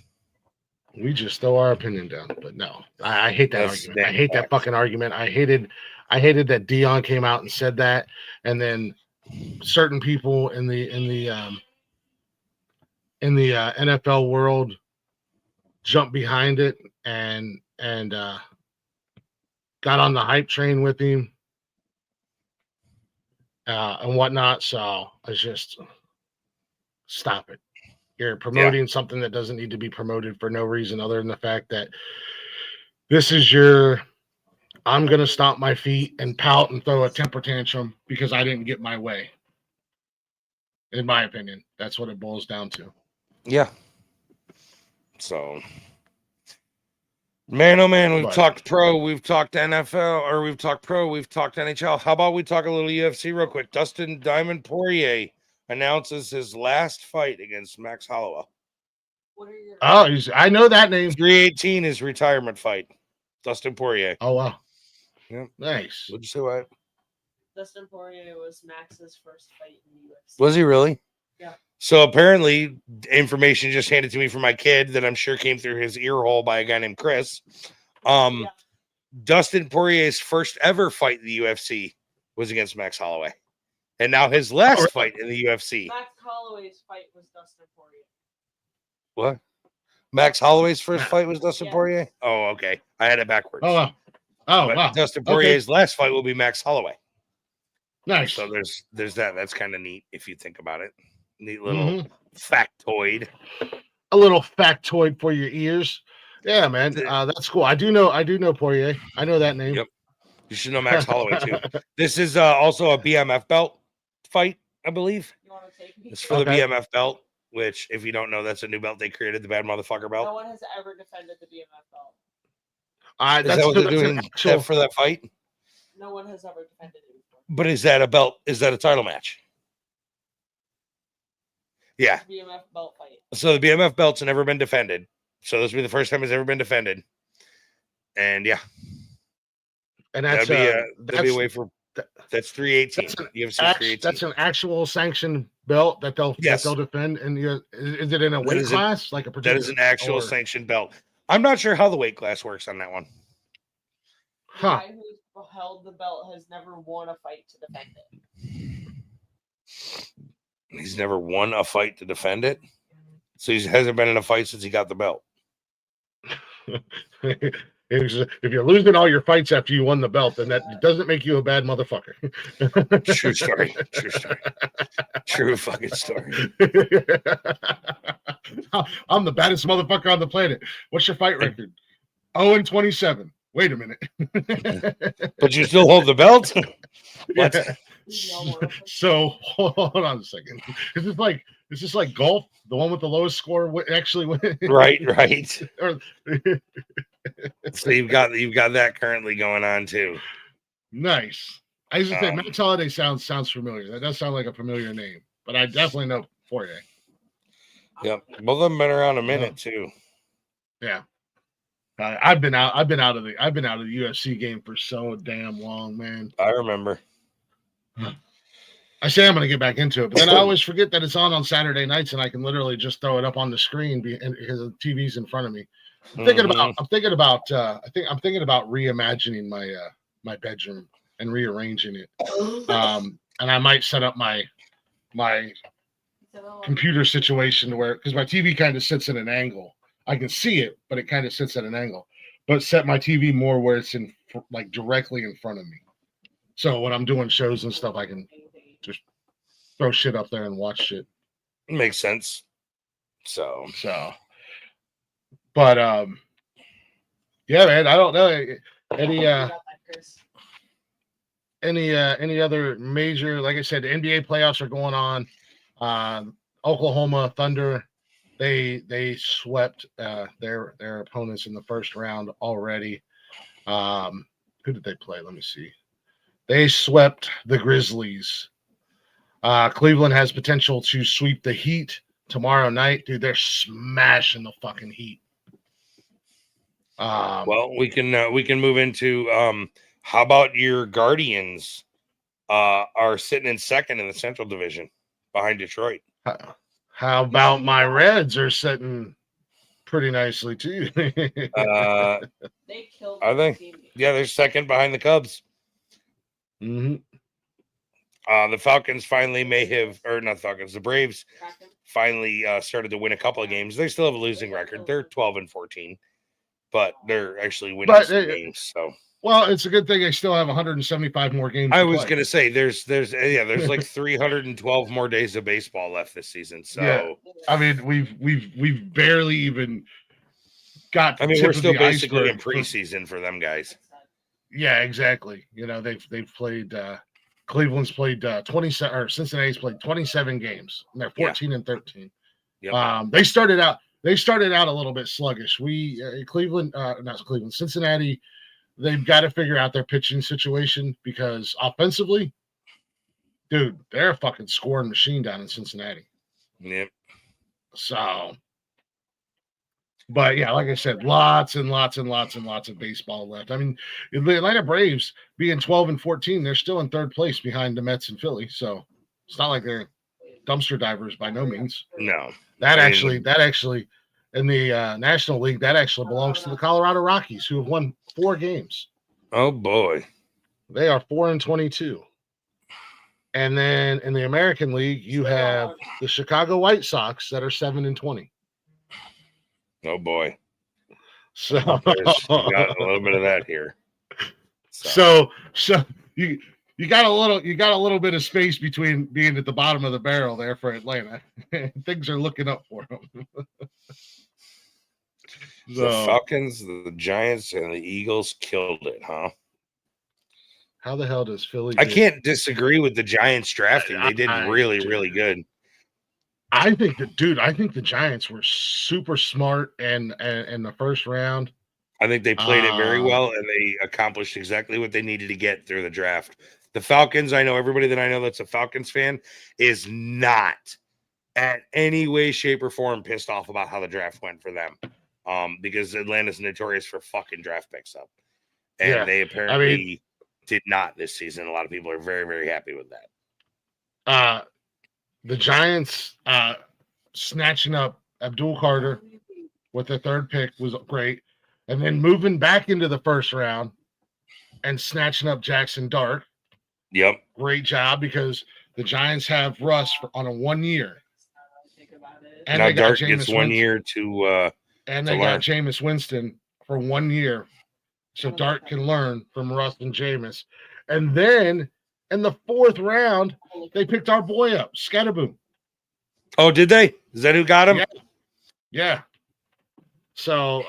We just throw our opinion down. But no, I hate that argument. I hate that fucking argument. I hated that Dion came out and said that, and then certain people in the NFL world jumped behind it and got on the hype train with him. And whatnot. So I just stop it. You're promoting something that doesn't need to be promoted for no reason other than the fact that this is I'm going to stomp my feet and pout and throw a temper tantrum because I didn't get my way. In my opinion, that's what it boils down to. Yeah. So, man, oh man, we've talked pro, we've talked NFL, or we've talked pro, we've talked NHL. How about we talk a little UFC real quick? Dustin Diamond Poirier announces his last fight against Max Holloway. I know that name. 318 is retirement fight. Dustin Poirier. Oh wow. Yeah. Nice. What'd you say, what? Dustin Poirier was Max's first fight in the UFC. Was he really? Yeah. So apparently, information just handed to me from my kid that I'm sure came through his ear hole by a guy named Chris. Dustin Poirier's first ever fight in the UFC was against Max Holloway. And now his last fight in the UFC. Max Holloway's fight was Dustin Poirier. What? Max Holloway's first Nah. fight was Dustin Yes. Poirier? Oh, okay. I had it backwards. Oh, wow. Oh, But wow. Dustin Okay. Poirier's last fight will be Max Holloway. Nice. So there's that. That's kind of neat if you think about it. Neat little Mhm. factoid. A little factoid for your ears. Yeah, man. That's cool. I do know Poirier. I know that name. Yep. You should know Max Holloway too. This is also a BMF belt fight, I believe. You want to take me? It's for Okay. the BMF belt, which, if you don't know, that's a new belt they created, the Bad Motherfucker No belt. one has ever defended the BMF belt. Is that what they're doing for that fight? No one has ever defended it before. But is that a belt? Is that a title match? Yeah. It's a BMF belt fight. So the BMF belt's never been defended. So this will be the first time it's ever been defended. And yeah, And that's that'd be a way for that's 318. that's an UFC 318. that's an actual sanctioned belt that they'll defend. And is it in a weight class like a particular? That is an actual sanctioned belt. I'm not sure how the weight class works on that one. The guy who's held the belt has never won a fight to defend it. He's never won a fight to defend it. So he hasn't been in a fight since he got the belt. If you're losing all your fights after you won the belt, then that doesn't make you a bad motherfucker. True story. True story. True fucking story. I'm the baddest motherfucker on the planet. What's your fight record? 0-27. Wait a minute. But you still hold the belt? What? Yeah. So hold on a second. Is this like golf? The one with the lowest score actually win? Right. Or- So you've got that currently going on too. Nice. I used to say Max Holiday sounds familiar. That does sound like a familiar name, but I definitely know Poirier. Yep, both of them been around a minute too. Yeah, I've been out of the UFC game for so damn long, man. I remember. I say I'm going to get back into it, but then I always forget that it's on Saturday nights, and I can literally just throw it up on the screen because the TV's in front of me. I'm thinking about reimagining my bedroom and rearranging it. And I might set up my computer situation where, because my TV kind of sits at an angle. I can see it, but it kind of sits at an angle. But set my TV more where it's in like directly in front of me. So when I'm doing shows and stuff, I can just throw shit up there and watch shit. Makes sense. So. But yeah, man, I don't know any other major, like I said, the NBA playoffs are going on. Oklahoma Thunder, they swept their opponents in the first round already. Who did they play? Let me see. They swept the Grizzlies. Cleveland has potential to sweep the Heat tomorrow night. Dude, they're smashing the fucking Heat. Well, we can move into how about your Guardians are sitting in second in the Central Division behind Detroit. How about my Reds are sitting pretty nicely too? They killed. Are they? Team. Yeah, they're second behind the Cubs. Mm-hmm. The Falcons finally the Braves finally started to win a couple of games. They still have a losing record. They're 12-14, but they're actually winning some games. So, well, it's a good thing they still have 175 more games. I was gonna say there's like 312 more days of baseball left this season. So, yeah. I mean, we've barely even got. I mean, we're still basically in preseason for them guys. Yeah, exactly. You know, they've played. Cleveland's played 27, or Cincinnati's played 27 games, and they're 14-13. Yep. They started out a little bit sluggish. Cincinnati, they've got to figure out their pitching situation because offensively, dude, they're a fucking scoring machine down in Cincinnati. Yep. So, but yeah, like I said, lots and lots of baseball left. I mean, the Atlanta Braves being 12-14, they're still in third place behind the Mets and Philly. So it's not like they're dumpster divers by no means. No, that actually in the National League, that actually belongs to the Colorado Rockies, who have won 4 games. Oh boy, they are 4-22. And then in the American League, you have the Chicago White Sox that are 7-20. Oh boy. So You got a little bit of that here. So you got a little bit of space between being at the bottom of the barrel there for Atlanta. Things are looking up for them. The Falcons, the Giants, and the Eagles killed it, huh? How the hell does Philly? I can't disagree with the Giants drafting. They did really good. I think the Giants were super smart and in the first round. I think they played it very well, and they accomplished exactly what they needed to get through the draft. The Falcons, I know everybody that I know that's a Falcons fan is not at any way, shape, or form pissed off about how the draft went for them. Because Atlanta's notorious for fucking draft picks up. And they apparently did not this season. A lot of people are very, very happy with that. The Giants snatching up Abdul Carter with the third pick was great. And then moving back into the first round and snatching up Jackson Dart. Yep. Great job, because the Giants have Russ on a 1 year. And now Dart gets 1 year to and they got Jameis Winston for 1 year. So Dart can learn from Russ and Jameis. And then in the fourth round, they picked our boy up, Scatterboom. Oh, did they? Is that who got him? Yeah. So,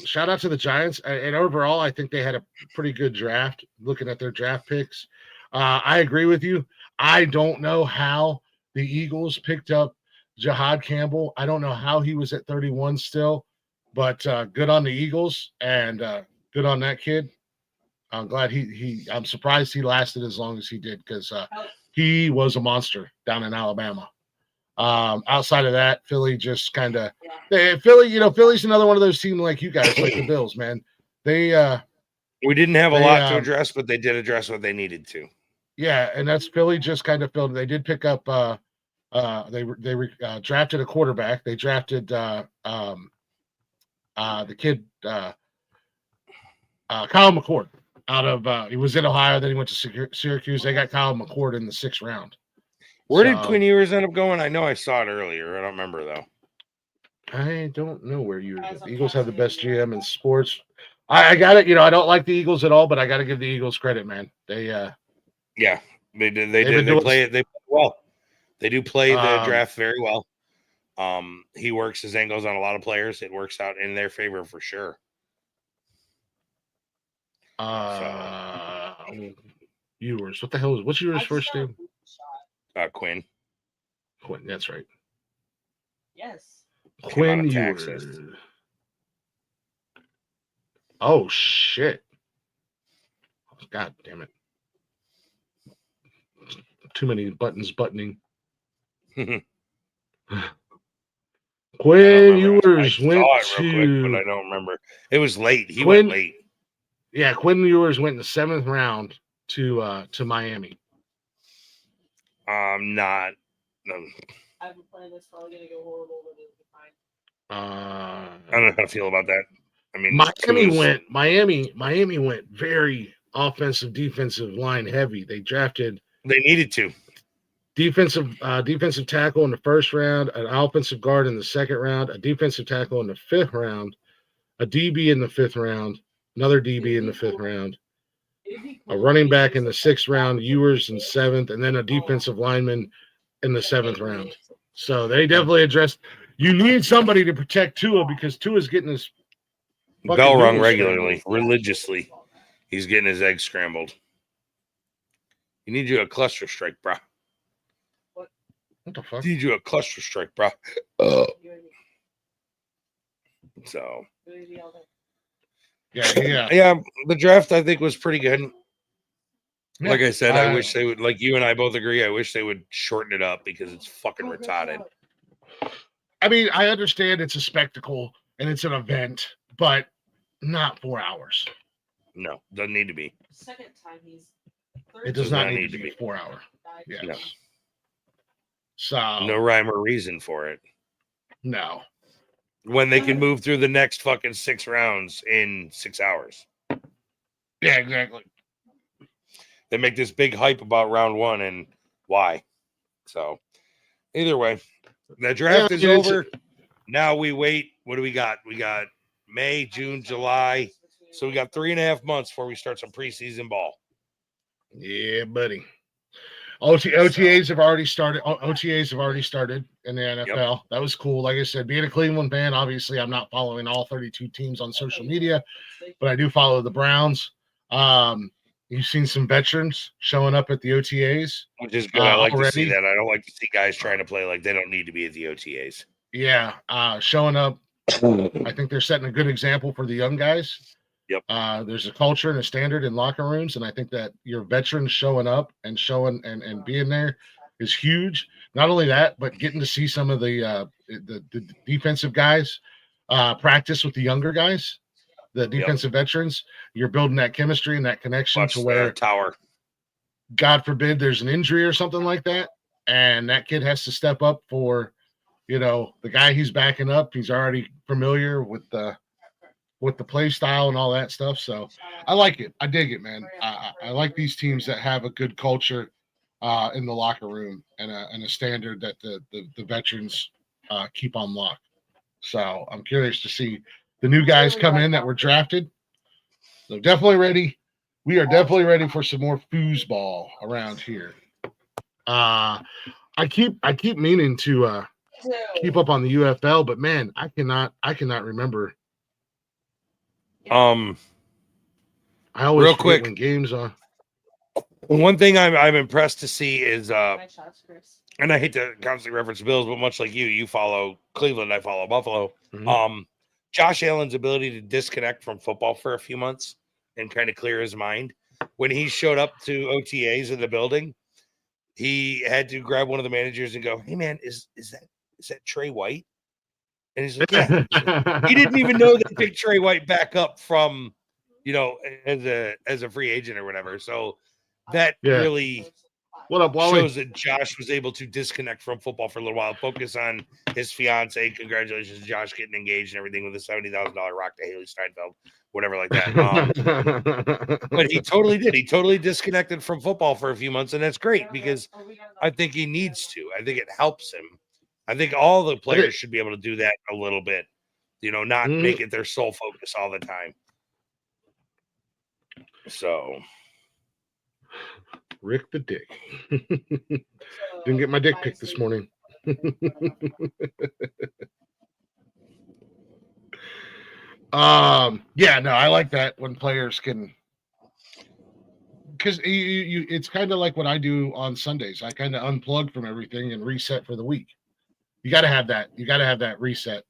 shout out to the Giants. And overall, I think they had a pretty good draft looking at their draft picks. I agree with you. I don't know how the Eagles picked up Jahad Campbell. I don't know how he was at 31 still, but good on the Eagles and good on that kid. I'm glad I'm surprised he lasted as long as he did, because he was a monster down in Alabama. Outside of that, Philly just kind of Philly's another one of those teams like you guys, like the Bills, man. We didn't have a lot to address, but they did address what they needed to. Yeah, and that's Philly just kind of filled. They did pick up they drafted a quarterback. They drafted the kid Kyle McCord out of he was in Ohio, then he went to Syracuse. They got Kyle McCord in the 6th round. Where did Quinn Ewers end up going? I know I saw it earlier. I don't remember, though. I don't know where you are. The Eagles have the best GM in sports. I got it. I don't like the Eagles at all, but I got to give the Eagles credit, man. They they did. They play it. They play well. They do play the draft very well. He works his angles on a lot of players. It works out in their favor for sure. Ewers. What the hell what's Ewers' first name? Quinn. Quinn, that's right. Yes. Quinn Ewers. Oh shit. God damn it. Too many buttons buttoning. Quinn Ewers went to quick, but I don't remember. It was late. He went late. Yeah, Quinn Ewers went in the 7th round to Miami. Not. I've been playing this, probably gonna go horrible, but it'll be fine. I don't know how to feel about that. I mean, Miami went very offensive, defensive line heavy. They needed to. Defensive tackle in the 1st round, an offensive guard in the 2nd round, a defensive tackle in the 5th round, a DB in the 5th round, another DB in the 5th round, a running back in the 6th round, Ewers in 7th, and then a defensive lineman in the 7th round. So they definitely addressed. You need somebody to protect Tua, because Tua's getting his bell rung regularly, religiously. He's getting his eggs scrambled. You need you a cluster strike, bro. What the fuck? Need you a cluster strike, bro. So. Yeah. The draft I think was pretty good. Yeah, like I said, I wish they would. Like you and I both agree. I wish they would shorten it up, because it's fucking retarded. I mean, I understand it's a spectacle and it's an event, but not 4 hours. No, doesn't need to be. Second time it does not need to be 4 hours. Yes. No. So no rhyme or reason for it. No. When they can move through the next fucking 6 rounds in 6 hours. Yeah, exactly. They make this big hype about round 1, and why. So either way, the draft is over. Now we wait. What do we got? We got May, June, July. So we got 3.5 months before we start some preseason ball. Yeah, buddy. OTAs have already started. OTAs have already started in the NFL. Yep. That was cool. Like I said, being a Cleveland fan, obviously I'm not following all 32 teams on social media, but I do follow the Browns. You've seen some veterans showing up at the OTAs, which is good. I like to see that. I don't like to see guys trying to play like they don't need to be at the OTAs. Yeah, showing up. I think they're setting a good example for the young guys. Yep. There's a culture and a standard in locker rooms, and I think that your veterans showing up and showing and being there is huge. Not only that, but getting to see some of the defensive guys practice with the younger guys, the defensive veterans. You're building that chemistry and that connection to where tower. God forbid there's an injury or something like that, and that kid has to step up for, the guy he's backing up. He's already familiar with the play style and all that stuff. So I like it. I dig it, man. I like these teams that have a good culture in the locker room and a standard that the veterans keep on lock. So I'm curious to see the new guys come in that were drafted. So definitely ready. We are definitely ready for some more foosball around here. I keep meaning to keep up on the UFL, but man, I cannot remember. I always real quick when games are. One thing I'm impressed to see is and I hate to constantly reference Bills, but much like you follow Cleveland, I follow Buffalo. Mm-hmm. Josh Allen's ability to disconnect from football for a few months and kind of clear his mind. When he showed up to OTAs in the building, he had to grab one of the managers and go, "Hey man, is that Trey White?" And he's like, "Yeah." He didn't even know they picked Trey White back up from, as a free agent or whatever. So that really what up, Wally? Shows that Josh was able to disconnect from football for a little while, focus on his fiance. Congratulations, Josh, getting engaged and everything with a $70,000 rock to Haley Steinfeld, whatever like that. But he totally did. He totally disconnected from football for a few months, and that's great because I think he needs to. I think it helps him. I think all the players should be able to do that a little bit, not make it their sole focus all the time. So, Rick the Dick. Didn't get my dick picked this morning. Yeah, no, I like that when players can, because it's kind of like what I do on Sundays. I kind of unplug from everything and reset for the week. You got to have that. You got to have that reset.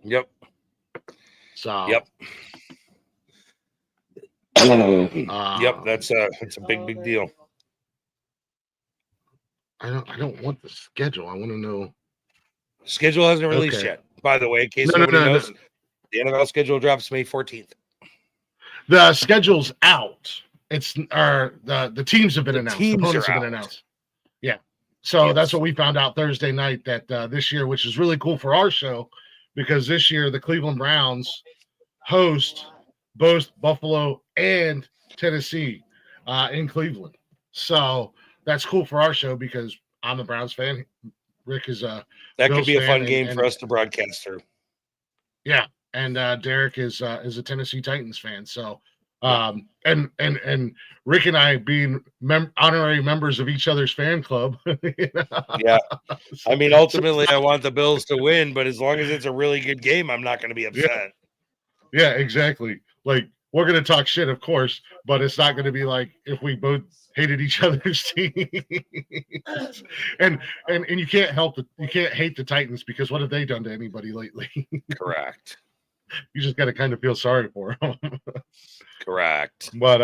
Yep. So. Yep. Yep, that's a big deal. I don't want the schedule. I want to know. Schedule hasn't released yet. By the way, in case nobody knows, the NFL schedule drops May 14th. The schedule's out. The teams have been announced. The opponents have been announced. Yeah. So that's what we found out Thursday night, that this year, which is really cool for our show, because this year the Cleveland Browns host both Buffalo and Tennessee in Cleveland. So that's cool for our show because I'm a Browns fan. Rick is a that Bills could be a fun fan game for us to broadcast through. Yeah, and Derek is a Tennessee Titans fan. So and Rick and I being honorary members of each other's fan club. Yeah, I mean, ultimately, I want the Bills to win, but as long as it's a really good game, I'm not going to be upset. Yeah, exactly. Like, we're going to talk shit, of course, but it's not going to be like if we both hated each other's team. and you can't hate the Titans because what have they done to anybody lately? Correct. You just got to kind of feel sorry for them. Correct. But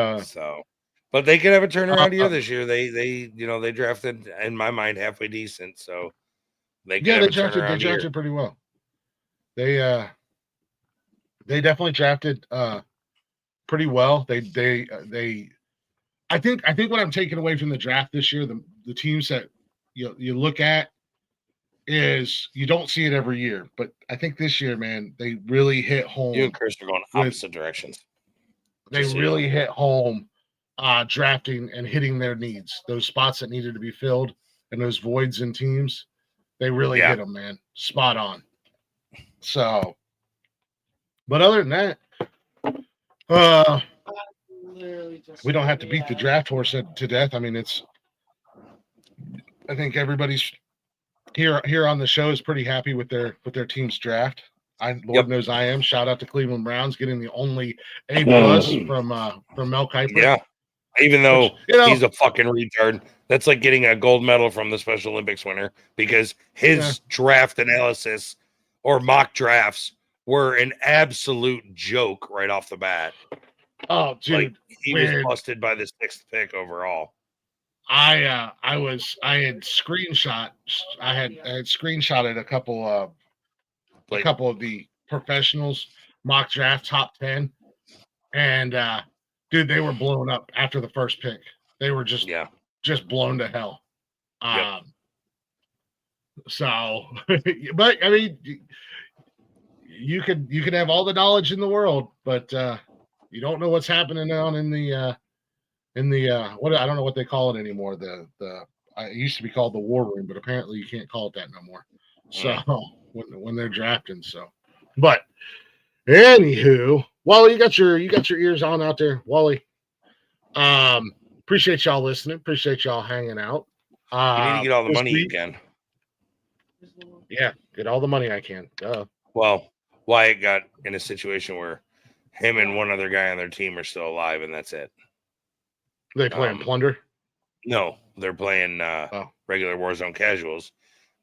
but they could have a turnaround year this year. They drafted, in my mind, halfway decent. So they drafted pretty well. They definitely drafted pretty well. I think what I'm taking away from the draft this year, the teams that you look at, is you don't see it every year, but I think this year, man, they really hit home. You and Chris are going opposite directions. They really hit home drafting and hitting their needs. Those spots that needed to be filled and those voids in teams, they really hit them, man. Spot on. So, but other than that, we don't have to beat the draft horse to death. I mean, I think everybody's here on the show is pretty happy with their team's draft. Lord knows I am. Shout out to Cleveland Browns getting the only A+ from Mel Kiper. Yeah, even though he's a fucking retard. That's like getting a gold medal from the Special Olympics winner because his draft analysis or mock drafts were an absolute joke right off the bat. Oh, dude, like, he was busted by the 6th pick overall. I had screenshotted a couple of the professionals mock draft top 10, and dude, they were blown up after the first pick. They were just blown to hell. So, but I mean, you could have all the knowledge in the world, but you don't know what's happening down in the what, I don't know what they call it anymore. It used to be called the war room, but apparently you can't call it that no more. So when they're drafting, but anywho, Wally, you got your ears on out there, Wally. Appreciate y'all listening. Appreciate y'all hanging out. You need to get all the money you can. Yeah, get all the money I can. Well, Wyatt got in a situation where him and one other guy on their team are still alive, and that's it. They playing Plunder? No, they're playing regular Warzone casuals,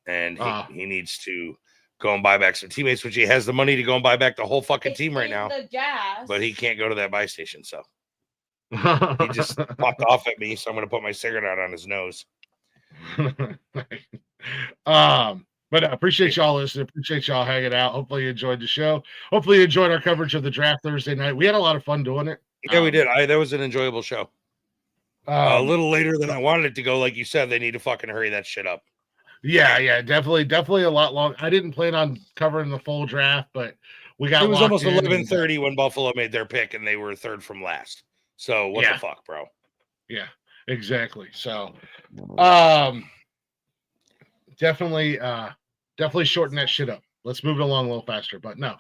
and he needs to go and buy back some teammates, which he has the money to go and buy back the whole fucking team right now. But he can't go to that buy station, so he just popped off at me, so I'm going to put my cigarette out on his nose. But I appreciate y'all listening. Appreciate y'all hanging out. Hopefully you enjoyed the show. Hopefully you enjoyed our coverage of the draft Thursday night. We had a lot of fun doing it. Yeah, we did. That was an enjoyable show. A little later than I wanted it to go. Like you said, they need to fucking hurry that shit up. Yeah, definitely a lot long. I didn't plan on covering the full draft, but we got. It was almost 11:30 when Buffalo made their pick, and they were third from last. So what the fuck, bro? Yeah, exactly. So, definitely shorten that shit up. Let's move it along a little faster. But no,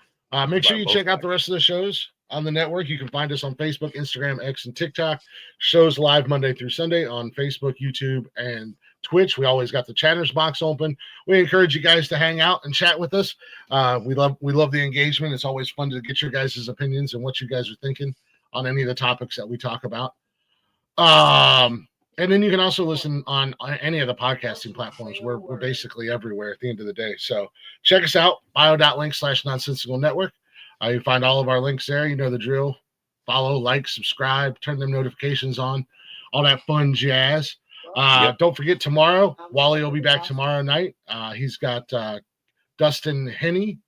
make sure you check out the rest of the shows on the network. You can find us on Facebook, Instagram, X, and TikTok. Shows live Monday through Sunday on Facebook, YouTube, and Twitch. We always got the chatters box open. We encourage you guys to hang out and chat with us. We love the engagement. It's always fun to get your guys' opinions and what you guys are thinking on any of the topics that we talk about. And then you can also listen on any of the podcasting platforms. We're basically everywhere at the end of the day. So check us out, bio.link/nonsensical network. You can find all of our links there. You know the drill. Follow, like, subscribe, turn them notifications on, all that fun jazz. Don't forget tomorrow, Wally will be back tomorrow night. He's got Dusty Henney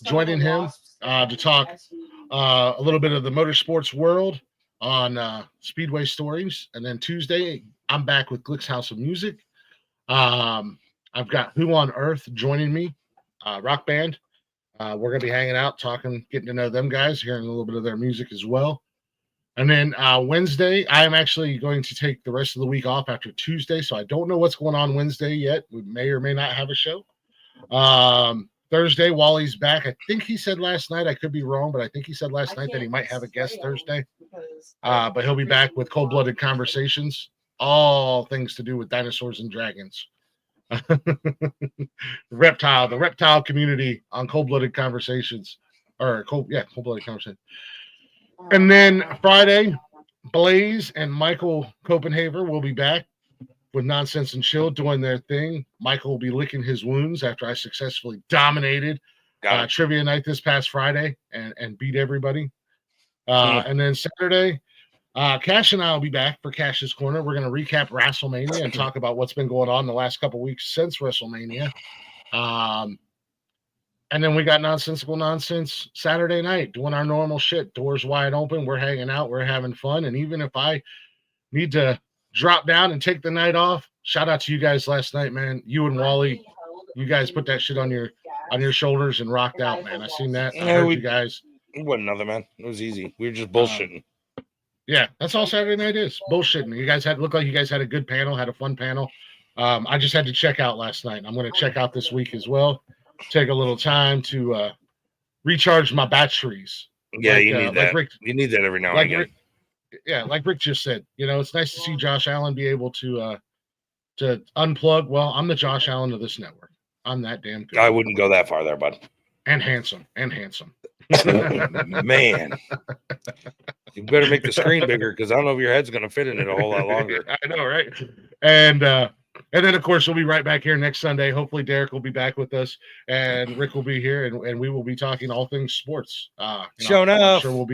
joining him to talk a little bit of the motorsports world on Speedway Stories. And then Tuesday, I'm back with Glick's House of Music. I've got Who on Earth joining me, rock band. We're going to be hanging out, talking, getting to know them guys, hearing a little bit of their music as well. And then Wednesday, I am actually going to take the rest of the week off after Tuesday, so I don't know what's going on Wednesday yet. We may or may not have a show. Thursday, Wally's back. I think he said last night, I could be wrong, but I think he said last night that he might have a guest Thursday. But he'll be back with Cold-Blooded Conversations, all things to do with dinosaurs and dragons. the reptile community on Cold-Blooded Conversations, Cold-Blooded Conversations. And then Friday, Blaze and Michael Copenhaver will be back with Nonsense and Chill doing their thing. Michael will be licking his wounds after I successfully dominated trivia night this past Friday and beat everybody. And then Saturday, Cash and I will be back for Cash's Corner. We're going to recap WrestleMania and talk about what's been going on the last couple weeks since WrestleMania. And then we got Nonsensical Nonsense Saturday night doing our normal shit. Doors wide open. We're hanging out. We're having fun. And even if I need to drop down and take the night off, shout out to you guys last night, man. You and Wally, you guys put that shit on your shoulders and rocked out, man. I seen that. I heard you guys. It wasn't nothing, man. It was easy. We were just bullshitting. Yeah, that's all Saturday night is. Bullshitting. You guys looked like you guys had a good panel, had a fun panel. I just had to check out last night. I'm going to check out this week as well. Take a little time to recharge my batteries. Yeah, like, you need that. Like Rick, you need that every now and like again. Rick, like Rick just said, it's nice to see Josh Allen be able to unplug. Well, I'm the Josh Allen of this network. I'm that damn good. I wouldn't go that far there, bud. And handsome. Man, you better make the screen bigger because I don't know if your head's going to fit in it a whole lot longer. I know, right? And then, of course, we'll be right back here next Sunday. Hopefully, Derek will be back with us, and Rick will be here, and we will be talking all things sports. Sure enough. I'm sure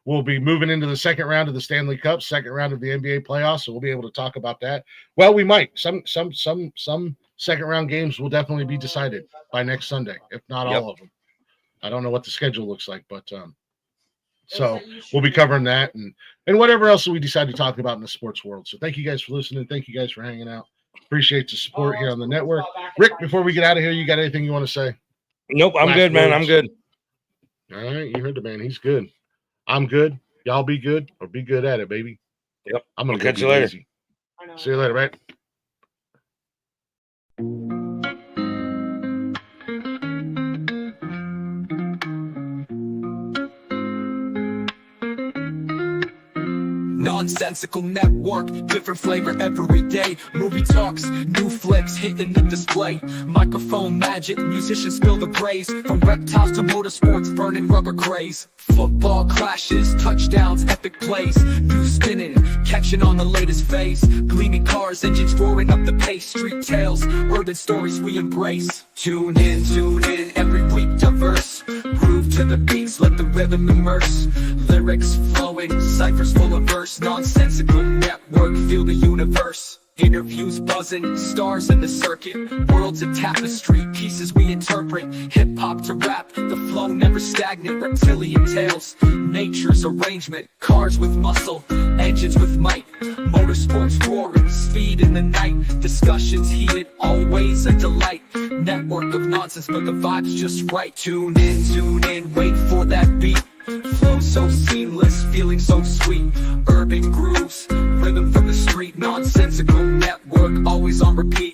we'll be moving into the second round of the Stanley Cup, second round of the NBA playoffs, so we'll be able to talk about that. Well, we might. Some second round games will definitely be decided by next Sunday, if not all of them. I don't know what the schedule looks like, but so we'll be covering that and whatever else we decide to talk about in the sports world. So thank you guys for listening. Thank you guys for hanging out. Appreciate the support here on the network. Rick, before we get out of here, you got anything you want to say? Nope, I'm good, man. I'm good. All right, you heard the man. He's good. I'm good. Y'all be good or be good at it, baby. Yep. I'm gonna catch you later. Easy. See you later, man. Nonsensical network, different flavor every day. Movie talks, new flicks hitting the display. Microphone magic, musicians spill the praise. From reptiles to motorsports, burning rubber craze. Football clashes, touchdowns, epic plays. News spinning, catching on the latest phase. Gleaming cars, engines roaring up the pace. Street tales, urban stories we embrace. Tune in, every week diverse. Groove to the beats, let the rhythm immerse. Lyrics flowing, ciphers full of verse. Nonsensical network, feel the universe. Interviews buzzing, stars in the circuit. Worlds of tapestry, pieces we interpret. Hip-hop to rap, the flow never stagnant. Reptilian tales, nature's arrangement. Cars with muscle, engines with might. Motorsports roaring, speed in the night. Discussions heated, always a delight. Network of nonsense, but the vibe's just right. Tune in, wait for that beat. Flow so seamless, feeling so sweet. Urban grooves, rhythm from the street. Nonsensical network, always on repeat.